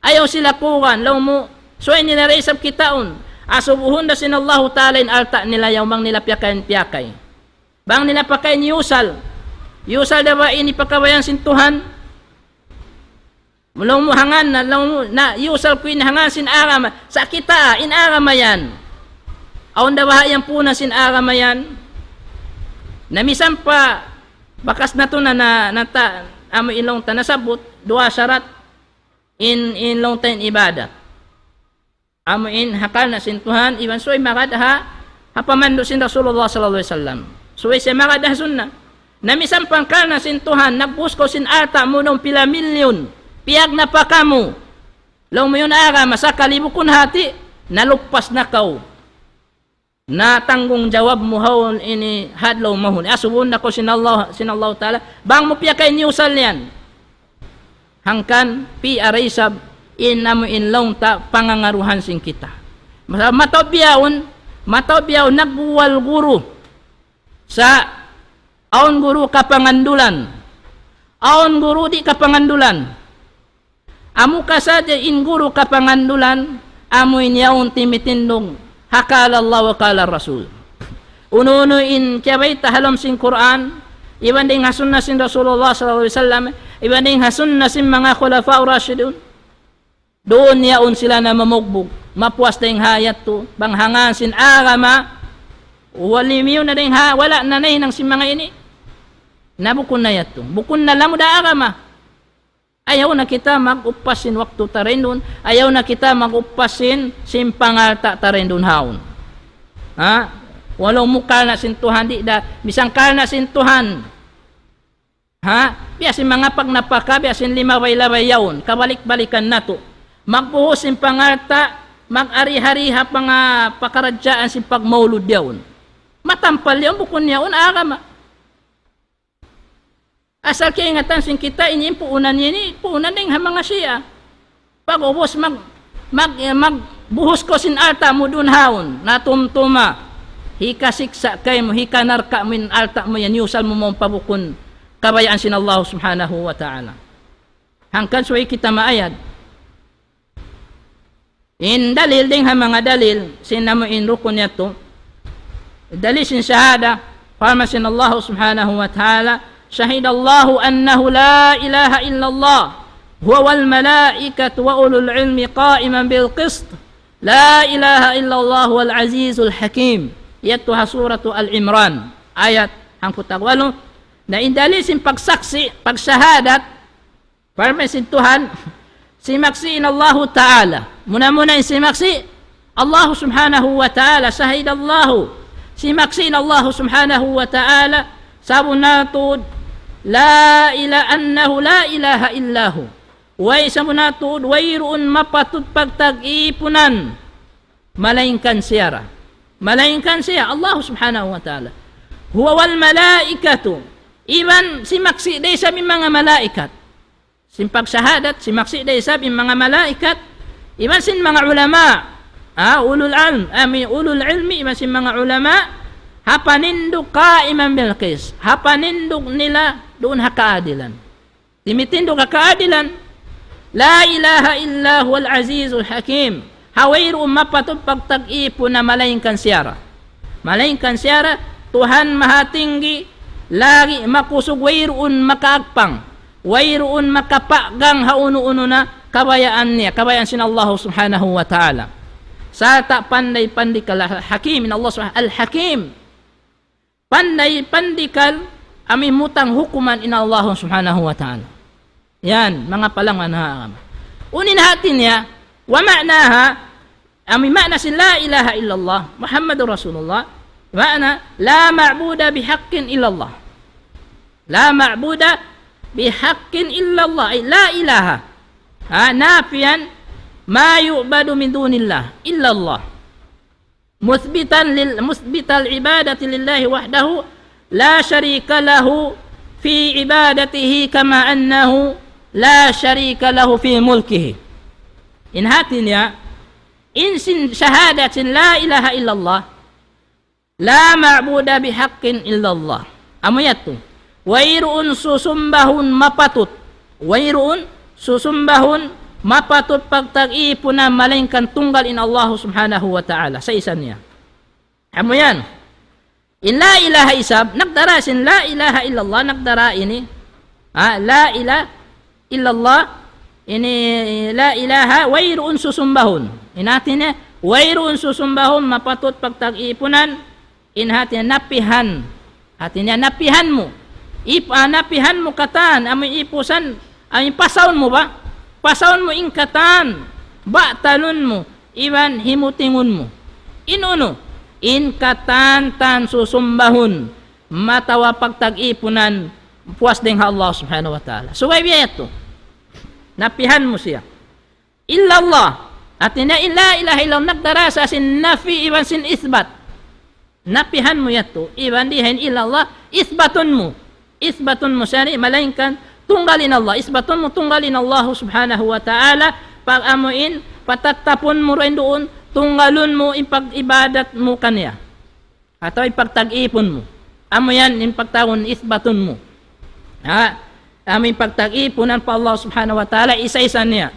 B: ayaw sila kuwan, law mo, so ay nila reisab kitaon, asubuhon na sin Allah Ta'ala in alta nila yaw mang nila piyakay. Bang nila pakain yusal na ba ini pakawayan sin Tuhan? Mulaw mo hangan na yusal ko hangan sin arama sa kita in arama yan. Aon da bahayang puna sin arama yan. Namisan pa bakas na to na amo ilong ta nasabot dua syarat in long time ibadat. Amo in hakal na sin Tuhan iban soy makadaha hapamando sin Rasulullah sallallahu alaihi wasallam. Soy siya makadaha sunna. Namisan pangkal na sin Tuhan nagbus ko sin alta mo nung pila milyon. Piyag na pa kamo. Law mo yun ara, masaka libukon hati, nalugpas na kaw. Natanggong jawab mo haon ini hadlaw mahon. Asubun na ko sinallah Ta'ala. Bang mo piyag kay niusal yan. Hangkan, pi araysab, inamo inlaw ta, pangangaruhan sing kita. Matawbiyaon, nagbuwal guru. Sa, aon guru kapangandulan. Aon guru di kapangandulan. Amu kasaja in guru kapangandulan, amu inyaon timitindong hakala Allah wa kala Rasul. Uno in kiyabay tahalom sin Quran, iban ding hasun na sin Rasulullah sallallahu alaihi wasallam, iban ding hasun na sin mga khulafa urashidun. Doon yaon sila na mamugbog, mapuas ding hayat to, banghangan sin agama, walimiw na ding wala na ng sin mga ini. Nabukun na yato, bukun na lang da agama. Ayaw na kita mag-upasin waktu tarindun, ayaw na kita mag-upasin simpangalta tarindun haon. Ha? Walau mukal na sintuhan di da, bisang kal na sintuhan. Ha? Biasin mga pagnapaka, biasin limaway-laway yaon, kabalik-balikan na to. Magbuhos simpangalta, mag-ari-hariha pang pakaradyaan si pagmaulod yaon. Matampal yaon, bukun yaon, agama. Asal kaingatan sin kita ini puunan ini puunan ding mga siya. Pag ubos magbuhos ko sin alta mo dun haon natumtuma hikasiksa kay mo hikanarka min alta mo yan yusal mo mong pabukon kabayaan sin Allah subhanahu wa ta'ala. Hangkan suway kita maayad. In dalil ding mga dalil sinamo in rukun yato. Dalil sin syahada farma sin Allah subhanahu wa ta'ala. Syahidallahu annahu la ilaha illallah huwa wal malaikatu wa ulul ilmi qa'iman bil qist la ilaha illallah wal azizul hakim. Ito ha suratu Al-Imran ayat ang kutagwalo na indalisin pagsaksi, pagsahadat parmesin Tuhan si maksiin Allah Ta'ala. Muna-muna si maksi Allah subhanahu wa ta'ala, sahid Allah si maksiin Allah subhanahu wa ta'ala sabunatod la annahu la ilaha illahu way sabunatod wayroon mapatut pagtag-ipunan malaingkan siya Allah subhanahu wa ta'ala huwa wal malaikatu iban si maksi day sabi mga malaikat sin pagsahadat si maksi day sabi mga malaikat iban sin mga ulama ulul ilmi iban sin mga ulama hapanindok qa'iman bil qis hapanindok nila doon hakaadilan timitindok hakaadilan la ilaha illa huwal azizul hakim hawayro mapatod pagtag-ipo na malaingkan siyara Tuhan mahatinggi lagi makusog wayroon makaagpang wayroon makapagang hauno-uno na kabayaan sin Allah subhanahu wa ta'ala sa ta panday pandikal hakim in Allah subhanahu al-hakim panday pandikal ami mutang hukuman in Allah subhanahu wa ta'ala. Yan mga palangan ha unin hatin niya wa ma'naha ami ma'na si la ilaha illallah Muhammadur Rasulullah ma'na la ma'buda bihaqqin illallah la ma'buda bihaqqin illallah ay la ilaha nafiyan ma yu'badu min dunillah illallah musbital ibadati lillahi wahdahu la syarika lahu fi ibadatihi kama annahu la syarika lahu fi mulkihi in hatin ya in sin syahadatin la ilaha illallah la ma'buda bihaqqin illallah amayatu wayroon susumbahun mapatut pagtag-ipo na malingkan tunggal in Allah subhanahu wa ta'ala sa isan niya amo yan in la ilaha isab nagdara sin la ilaha illallah nagdara ini la ilaha illallah ini la ilaha wayroon susumbahun inatin niya wayroon susumbahun mapatut pagtag-ipunan inhatin napihan napihan mo napihan mo katan amoy ipusan ay pasawon mo ba pasawon mo inkatan ba talon mo iban himutingon mo inuno inkatan tan susumbahon matawa pagtag-ipunan puas ding Allah subhanahu wa ta'ala so way to napihan mo siya illallah at ina illa ilaha illallah nagdarasa sin nafi iban sin isbat napihan mo yato iban dihin illallah isbatun mo siya malaingkan tunggalin Allah isbatun mo tunggalin Allah subhanahu wa ta'ala pag amuin patatapon mo rin doon tunggalon mo ipag-ibadat mo kanya atau ipagtag-ipon mo amo yan ipagtawon isbatun mo aming pagtag-iponan pa Allah subhanahu wa ta'ala isa-isa niya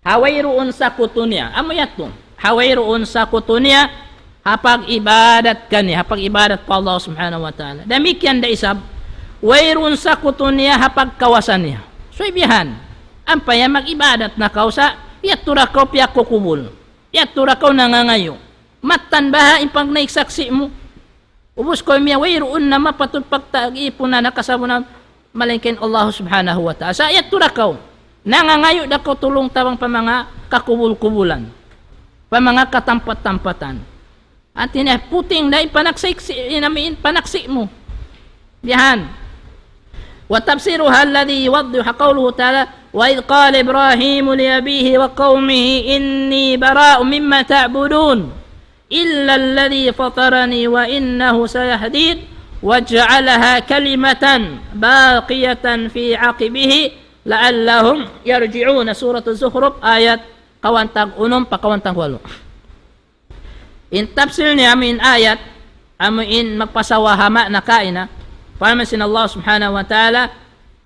B: hawayroon sa kutunya amo yato hawayroon sa kutunya hapag ibadat kani hapag ibadat pa Allah subhanahu wa ta'ala damikyan da isab wayroon sa kutunya hapag kawasan niya so ibihan ampaya mag-ibadat na kausa yatura kaw piyak kukubul yatura kaw nangangayo matan baha impag naiksaksi mo ubos ko miya wayroon na mapatut pagtag-ipon na nakasabon malingkin Allah subhanahu wa ta'ala sa yatura kaw nangangayo da ko tulong tawang pa mga kakubul-kubulan pa mga katampat-tampatan at puting na panaksik mo diyan wa tafsiruha alladhi yuwaddihu qawluhu ta'ala wa idh qala Ibrahim li abihi wa qaumihi inni bara'un mimma ta'budun illa alladhi fatarani wa innahu sayahdin waj'alaha kalimatan baqiyatan fi 'aqibihi la'allahum yarji'un surah az-zukhruf ayat kawantag 6 pa kawantag 8 in tafsir niya amin ayat amin magpasawahama na kaina parmasin Allah subhanahu wa ta'ala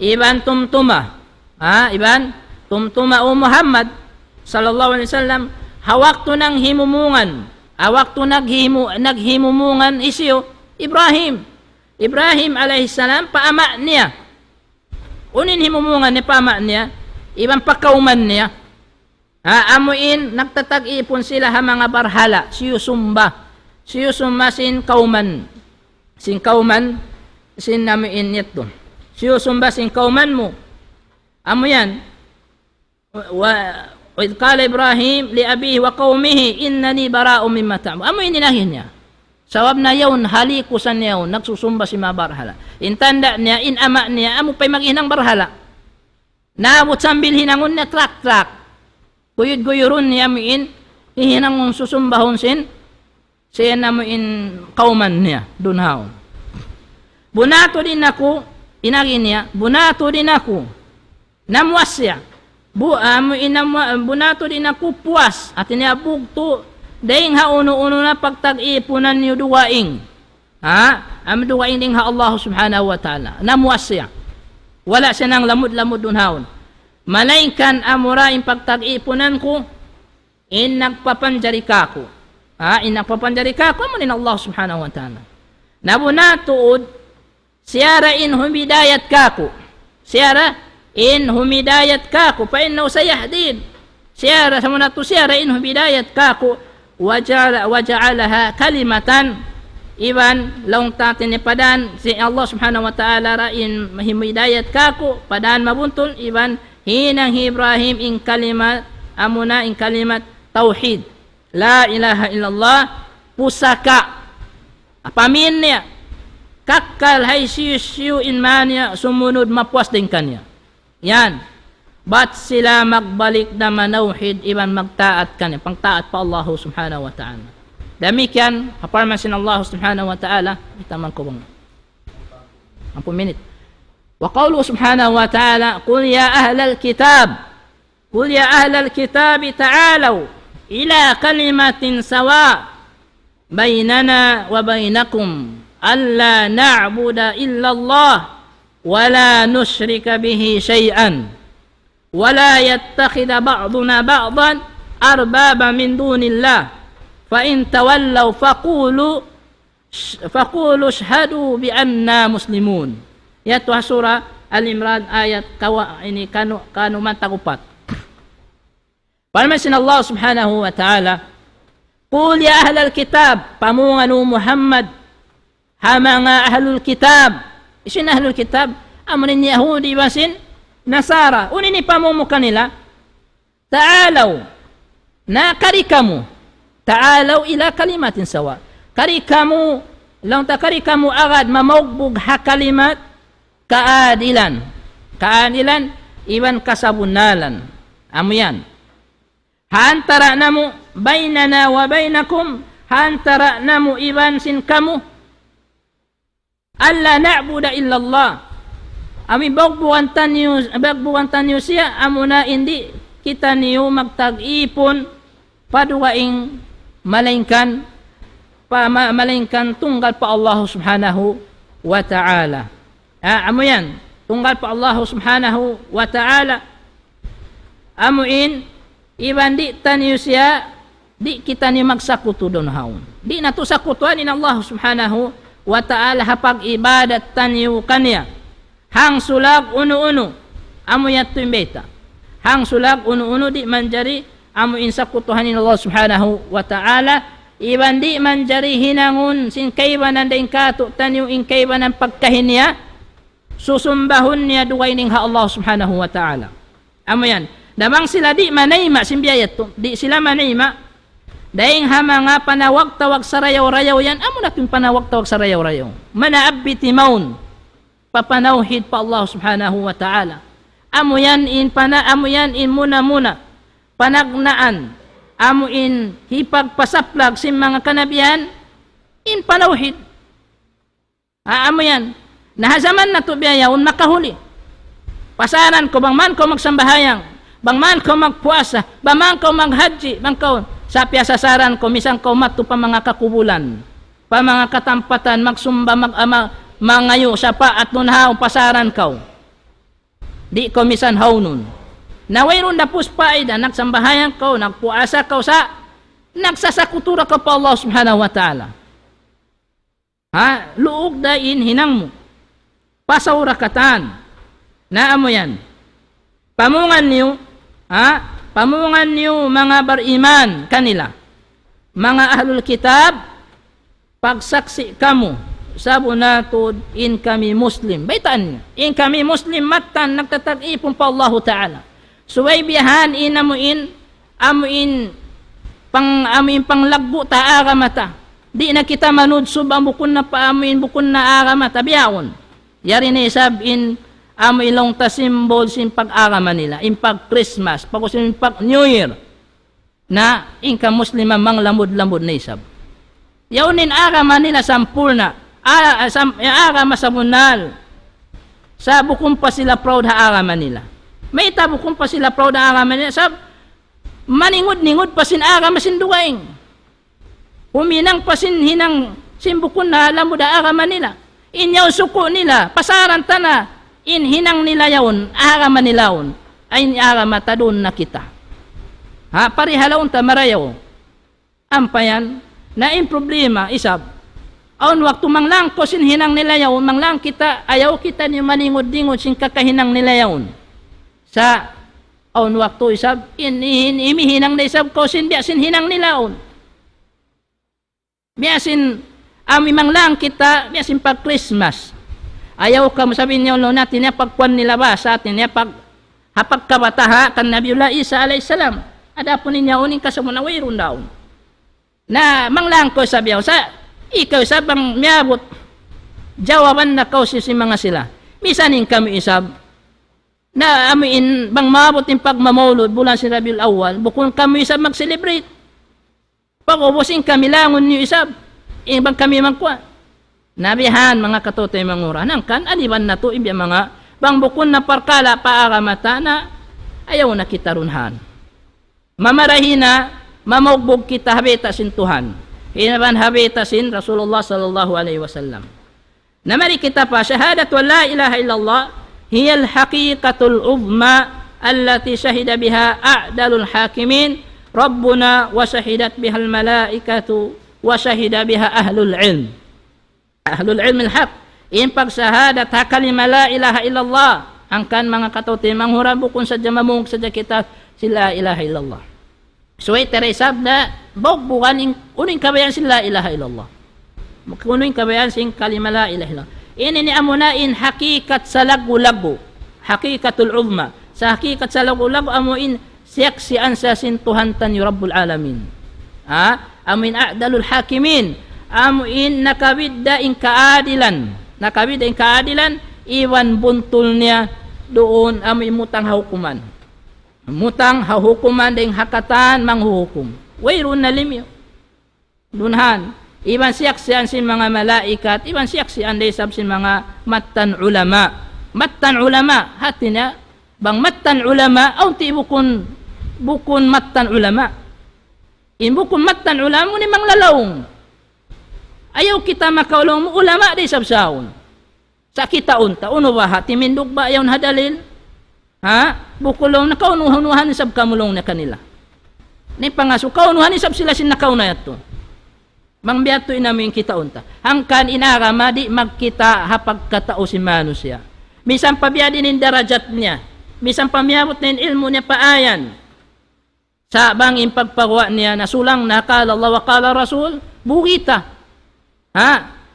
B: iban tumtuma o Muhammad sallallahu alaihi wasallam hawak to nang himumungan hawak to naghimumungan isyo Ibrahim alaihissalam paama niya. Unin himumungan ni paama niya, ibang pakauman niya. Amuin nagtatag-ipon sila ha mga barhala, siyusumba sin kauman. Sin kauman sin namuin nito. Siyusumba sin kauman mo. Amo yan. Wa idh qala Ibrahim li abihi wa qaumihi innani bara'un mimma ta'malun. Amo ininahin niya. Sawab na yawn, halikusan niya yawn, nagsusumba si mga barhala. Intanda niya, inama niya, amo pa'y maghinang barhala. Naabot sambil hinangon niya, trak. Guyod-guyurun niya amuin, hihinang mong susumbahon siya namuin kauman niya, dunhaon. Bunato din ako, inagi niya, bunato din ako, namuas siya. Bunato din ako puas, at inabugto, dahing uno na pagtag-ipunan niyo duwaing. Am duwaing ding Allah subhanahu wa ta'ala. Namuas siya. Wala siya ng lamud-lamud dunhaon. Malaikan amura in pagtag-ipunan ko, in nagpapanjari ka ko. In nagpapanjari ka ko, manin Allah subhanahu wa ta'ala. Nabunatuod, siyara in humidayat ka ko. Siyara in humidayat ka ko, pa innaw sayahdin. Siyara, sa muna to siyara in humidayat ka ko, waja'alaha kalimatan, iban laung tatin ni padan, si Allah subhanahu wa ta'ala ra'in mahimidayat ka ko, padan mabuntol, iban hinang Ibrahim in kalimat amuna in kalimat tauhid la ilaha illallah pusaka apamin niya kakkal hay siyu in mania sumunod mapuas din kanya yan bat sila magbalik na manauhid iban magtaat kanya pangtaat pa Allah subhanahu wa ta'ala demikian haparmasin Allah subhanahu wa ta'ala itaman ko bang 10 minit. وقوله سبحانه وتعالى قل يا أهل الكتاب تعالوا إلى كلمة سواء بيننا وبينكم ألا نعبد إلا الله ولا نشرك به شيئا ولا يتخذ بعضنا بعضا أربابا من دون الله فإن تولوا فقولوا اشهدوا بأننا مسلمون. Yato surah Al-Imran ayat ini kanu man tagupat. Parmasin Allah subhanahu wa ta'ala, Qul ya ahlal kitab, pamunganu Muhammad, ha mga ahlul kitab. Isin ahlul kitab, amunin Yahudi basin Nasara. Unin ipamumu kanila, ta'alaw, na karikamu, ta'alaw ila kalimatin sawa. Karikamu, lang ta karikamu agad mamaugbog ha kalimat, kaadilan iban kasabunalan amuyan hantara namu bainana wa bainakum hantara namu iban sin kamu alla na'budu illallah ami bagbuan tanyo siya amuna indi kita niyo magtag-ipon paduwaing malingkan tunggal pa Allah subhanahu wa ta'ala. Amo yan, tunggal pa Allah subhanahu wa ta'ala. Amuin, iban di taniyo siya, di kita niyo magsakuto doon haon. Di na to sakutuan in Allah subhanahu wa ta'ala hapag ibadat taniyo kanya. Hang sulag uno-uno, amo yan to imbeta. Hang sulag uno-uno di manjari, amuin sakutuhan in Allah subhanahu wa ta'ala. Iban di manjari hinangun sin kaibanan da ingkato taniyo in kaibanan pagkahinya. Susumbahun niya duway ning ha Allah subhanahu wa ta'ala. Amo yan. Damang sila di manayma simbiyayat to. Di sila manayma. Daing ha mga panawag-tawag sa rayaw-rayaw yan. Amo natin panawag-tawag sa rayaw-rayaw. Manaabiti maun. Papanawhid pa Allah subhanahu wa ta'ala. Amo yan in muna-muna. Panagnaan. Amo in hipagpasaplag si mga kanabihan. In panawhid. Amo yan. Nahazaman na to biyayaon makahuli. Pasaran ko, bang man ko magsambahayang, bang man ko magpuasa, bang man ko maghadji, bang ko sa piyasasaran ko, misang ko matu pa mga kakubulan, pa mga katampatan, magsumba, mangayo sa pa at nunhaw pasaran ko. Di ko misan haw nun. Nawayron na puspaida, nagsambahayang ko, nagpuasa ko sa, nagsasakutura ko pa Allah subhanahu wa ta'ala. Luog dain hinang mo. Pasaurakatan. Naamo yan. Pamungan niyo, pamungan niyo mga bariman kanila. Mga ahlul kitab, pagsaksi kamo, sabo natod in kami Muslim. Baitaan niyo. In kami Muslim matan nagtatag-ipon pa Allah Ta'ala. Suway biyahan amuin panglagbo ta aramata. Di na kita manudsub ang bukon na paamuin bukon na aramata biyaon. Yari na isabin amo ilong ta symbol sin pag-araman nila, in pag-Christmas, pag-usin pag-New Year, na inka Muslima mang lamod-lamod na isab. Yaunin araman nila sampurna, arama sa bunal, sa bukong pa sila proud ha araman nila. May tabukong pa sila proud ha araman nila, sab, maningod-ningod pa sin araman sin duwaing. Huminang pa sin hinang sin bukon na lamod ha araman nila. Inyaw suko nila, pasaran ta na, in hinang nila yaon, araman nila yaon, ay aramata doon na kita. Parihalaon ta marayaw. Ampayan, na in problema, isab, aon waktu manglang ko sin hinang nila yaon, manglang kita, ayaw kita niyo maningod-dingod sin kakahinang nila yaon. Sa aon waktu isab, imihinang na isab ko sin biya sin hinang nila yaon. Biya sin, manglang kita, biya sin pag Christmas. Ayaw ka masabihin niyo natin niya pagkuan nila ba sa atin niya hapag kabataha kan Nabiullah Isa alayhisalam. Ada po niya uning kasamunawirun daw. Na manglang ko sabiyaw sa ikaw sabang miyabot jawaban na kaw si mga sila. Misanin kami isab na amin bang maabot yung pagmamulod bulan si Rabiul Awwal bukon kami isab mag-celebrate. Pag-ubusin kami langon niyo isab. Ibang kami magkuan. Nabihan mga katotoy manguranan kan aliban na to ibya mga bangbukon na parkala paaramata na ayaw na kita runhan. Mamarahina mamugbog kita habitasin Tuhan. Hinaban habitasin Rasulullah sallallahu alaihi wasallam. Namari kita pa syahadat wa la ilaha illallah hiya al-haqiqatul uzma allati shahida biha a'dalul hakimin rabbuna wa shahidat biha al-malaikatu wa shahida biha ahlul ilm. Ahlul ilm al-haq, in pagsahadat ha kalima la ilaha illallah, angkan mga katotoy manghurabo kung sadya mamung sadya kita sila ilaha illallah. So ay teresab na bogbukan uning kabayan sila ilaha illallah. Kunuing kabayan sing kalima la ilaha illallah. Ini amuna in hakikat sa lagu-lagu, hakikatul uzma. Sa hakikat sa lagu-lagu amuin siyaksian sa sintuhantan yu Rabbul Alamin. Amin a'dalul hakimin. Amuin nakabidda in kaadilan. Nakabidda in kaadilan, iwan buntul niya doon amuin mutang hahukuman. Mutang hahukuman ding hakatan manghuhukum. Wairun na limyo. Dunhan, iwan siyaksian sin mga malaikat, iwan siyaksian day sab sin mga matan ulama. Matan ulama, hati na, bang matan ulama, aw ti bukun matan ulama. In bukun matan ulama, ni mang lalawng. Ayaw kita makaulong mo ulama di sabsaon. Sa kita unta, uno ba timindog ba ayaw na dalil? Bukulong na kaunuhan sab kamulong na kanila. Ni pangaso, kaunuhan sab sila sin nakauna yato. Mangbiyato inamin kita unta. Hangkan inarama di magkita hapag katao si manusia. Misan pabiyadin in darajat niya. Misan pamiyabot na ilmu niya paayan. Sa bangin pagpagawa niya na sulang na kala Allah wa kala Rasul, bugita.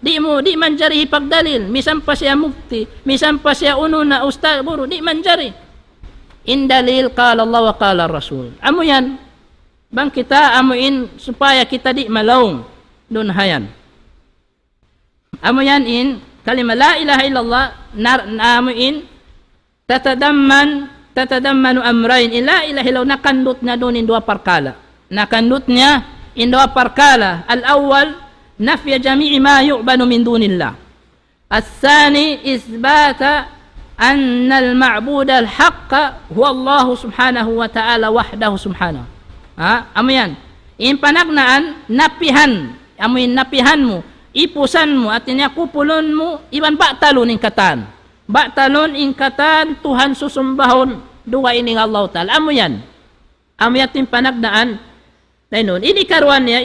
B: Di man jari pagdalil, misan pa siya mufti, misan pa siya uno na ustad, buro, di man jari. In dalil, kala Allah wa kala Rasul. Amo yan, bang kita amuin supaya kita di malawng, dun hayan. Amo yan in, kalima la ilaha illallah, amuin, tatadammanu amrain, la ilaha illallah, nakandut na dun in dua parkala. Nakandut niya in dua parkala. Al-awwal, نفي جميع ما يعبد من دون الله. الثاني إثبات أن المعبود الحق هو الله سبحانه وتعالى وحده سبحانه. Amoyan, in panagnaan napihan, amoyin napihan mo, ipusan mo at inyakupulon mo, iban baktalon in katan. Baktalon in katan Tuhan susumbahon duwa ining Allah Ta'ala. Amoyan. Amoyan in panagnaan. Dahil ini karuan niya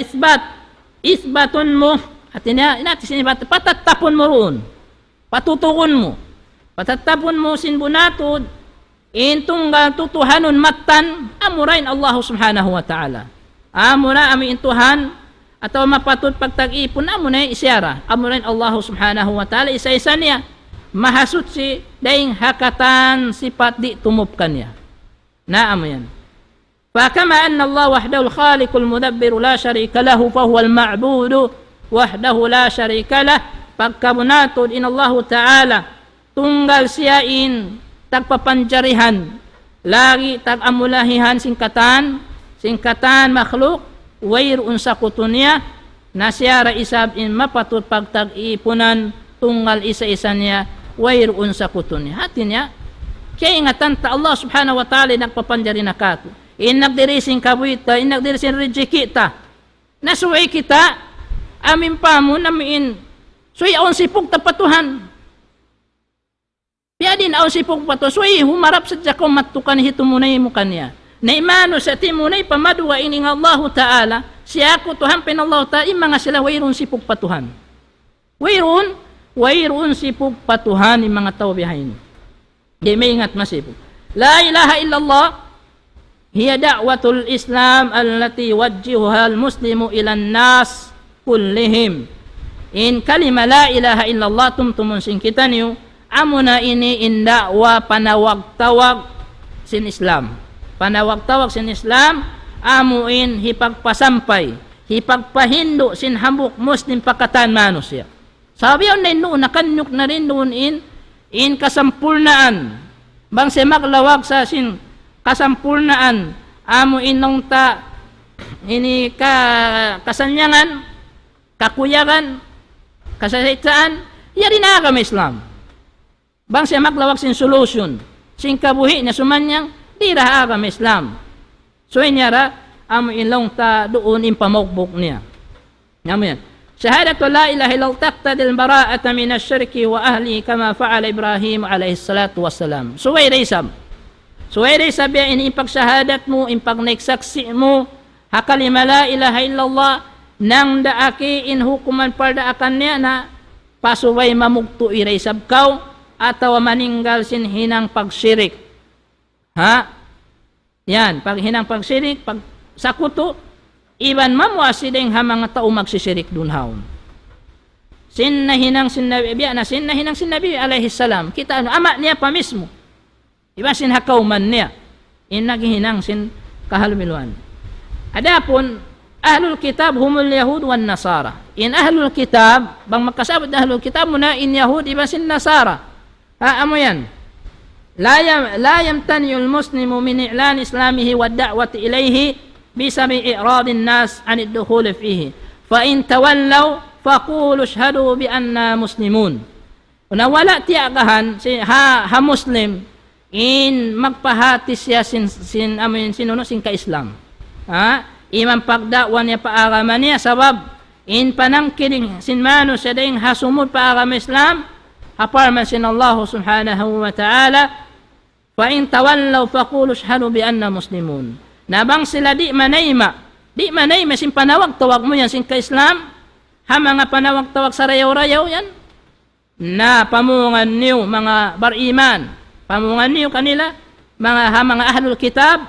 B: isbatun mo At natin sinibat, patatapon mo roon. Patutukon mo. Patatapon mo sinbunatod, intong tutuhanon matan, amurain Allah subhanahu wa ta'ala. Amura ami intuhan, atau mapatut pagtag-ipon, amuna isyara. Amurain Allah subhanahu wa ta'ala, isa-isa niya. Mahasut si daing hakatan sifat di tumupkan niya. Naam yan. فكما أن الله وحده الخالق المدبر لا شريك له فهو المعبود وحده لا شريك له pagkabunatod in Allah Ta'ala tunggal siyain tagpapanjarihan lagi tagamulahihan singkatan makhluk wayroon sa kutunya na siya isab in mapatut pagtag-ipunan tunggal isa-isa niya wayroon sa kutunya hatin niya kaya ingatan ta Allah subhanahu wa ta'ala nagpapanjari na kato inagdirising kabuita inagdirising rejekita nasuway kita amin pa mo namin suy aon sipog tapatuhan piya din aon sipog pato suy humarap sa dyan matukan hitumunay mo kanya na imano sa timunay pamadwa ining Allah Ta'ala siya ko tuhan pin Allah Ta'ala mga sila wayroon sipog patuhan wayroon sipog patuhan yung mga tao behind di may ingat masipog la ilaha illallah hiya da'watul Islam allati wajjihuha al-muslimu ilan nas kullihim in kalima la ilaha illallah tumtumun singkitan niyo amuna ini in da'wa panawag-tawag sin Islam panawag-tawag sin Islam amuin hipagpasampay hipagpahindo sin hambuk muslim pakatan manusia sabi yun na noon nakanyok na rin noon in kasampurnaan bang si maglawag sa sin kasampurnaan amo inong ta ini kasanyangan kakuyagan kasasaitaan yari na kami Islam bang siya maglawag sin solution sin kabuhi na sumanyang di raha kami Islam so inyara amo inong ta doon impamukbuk niya naman yan shahadatu la ilaha illallah taqtadil bara'ata minash shirki wa ahli kama fa'ala Ibrahim alayhi salatu wassalam so way raisam so ay sabi in ipagsahadat mo, ipagnagsaksi mo, hakalima la ilaha illallah, nang daaki in hukuman pardaakan niya na pasuway mamugto iray sabkaw, atawa maninggal sin hinang pagsirik. Ha? Yan, pag hinang pagsirik, pag sakuto, iban mamuasideng ha mga tao magsisirik dun haon. Sin na hinang sinabi alayhi salam, kita ano, ama niya pa mismo. Iba sin hakauman niya. In naghihinang sin kahalmiluan. Adapun, ahlul kitab humul yahud wan nasara. In ahlul kitab, bang magkasabot na ahlul kitab muna in yahud, iba sin nasara. Amo yan. La yamtani'ul muslimu min i'lan islamihi wa da'wati ilayhi bisami i'radin nas anid dukhul fihi. Fa in tawallaw, faqulu shhadu bi anna muslimun. Una wala tiagahan, ha muslim, in magpahati siya sin ka-Islam. Ha? Iman pagdakwan niya paaraman niya sabab in panangkiling sin mano siya ding hasumod paaraman Islam haparman sin Allah subhanahu wa ta'ala fa in tawallaw faqulu shhadu bi anna muslimun. Nabang sila di manayma sin panawag-tawag mo yan sin ka-Islam ha mga panawag-tawag sa rayaw-rayaw yan na pamungan niyo mga bar-iman pamungan niyo kanila, mga ahlul kitab,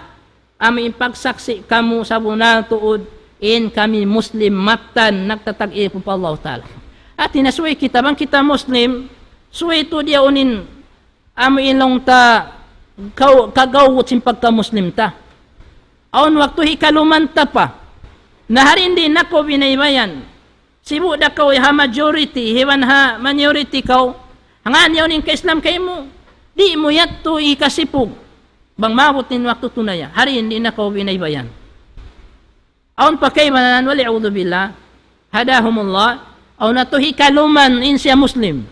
B: ami pagsaksi kamu sa bunal tuod, in kami Muslim matan, nagtatag-ipo pa Allah Ta'ala. At tinasway kita, bang kita Muslim, suway to diya unin, ami ilong ta, kagawot sin pagka-Muslim ta. Aun waktu hikaluman ta pa, naharin din ako binaybayan, sibu da kaw ha majority, hewan ha minority kaw, hangan yaw nin ka-Islam kayo mo, di mo yato ikasipog bang mabutin waktu tunaya hari hindi na ko binaybayan aun pa kay manan wali'udhu billah hadahumullah aw nato hikaluman in siya muslim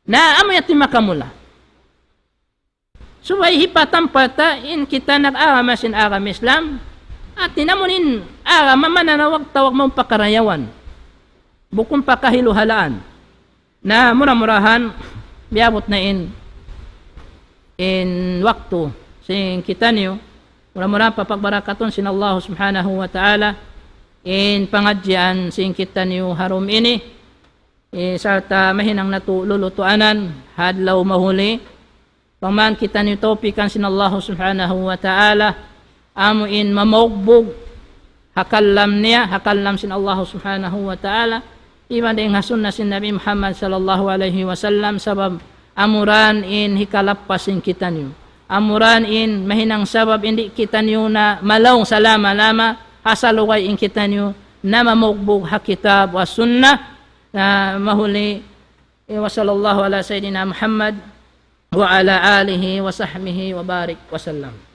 B: na amo yati makamula subay hipatampata in kita nag-arama sin aram Islam at tinamunin arama mananawag-tawag mong pakarayawan bukong pakahiluhalaan na murah-murahan biabot na in waktu sing kita niyo murah-murahan papagbarakaton sin Allah subhanahu wa ta'ala in pangadyan sing kita niyo harom ini sarta mahinang lulutuanan hadlaw mahuli pangman kita niyo topikan sin Allah subhanahu wa ta'ala amo in mamogbog hakallam sin Allah subhanahu wa ta'ala iman ding hasunna sin Nabi Muhammad sallallahu alaihi wasallam sabab amuran in hikalapasin kita niyo amuran in mahinang sabab hindi kita niyo na malawng salama-lama hasalukay in kita niyo na mamugbog hakitab wa sunnah na mahuli wa sallallahu ala sayyidina Muhammad wa ala alihi wa sahbihi wa barik wa sallam.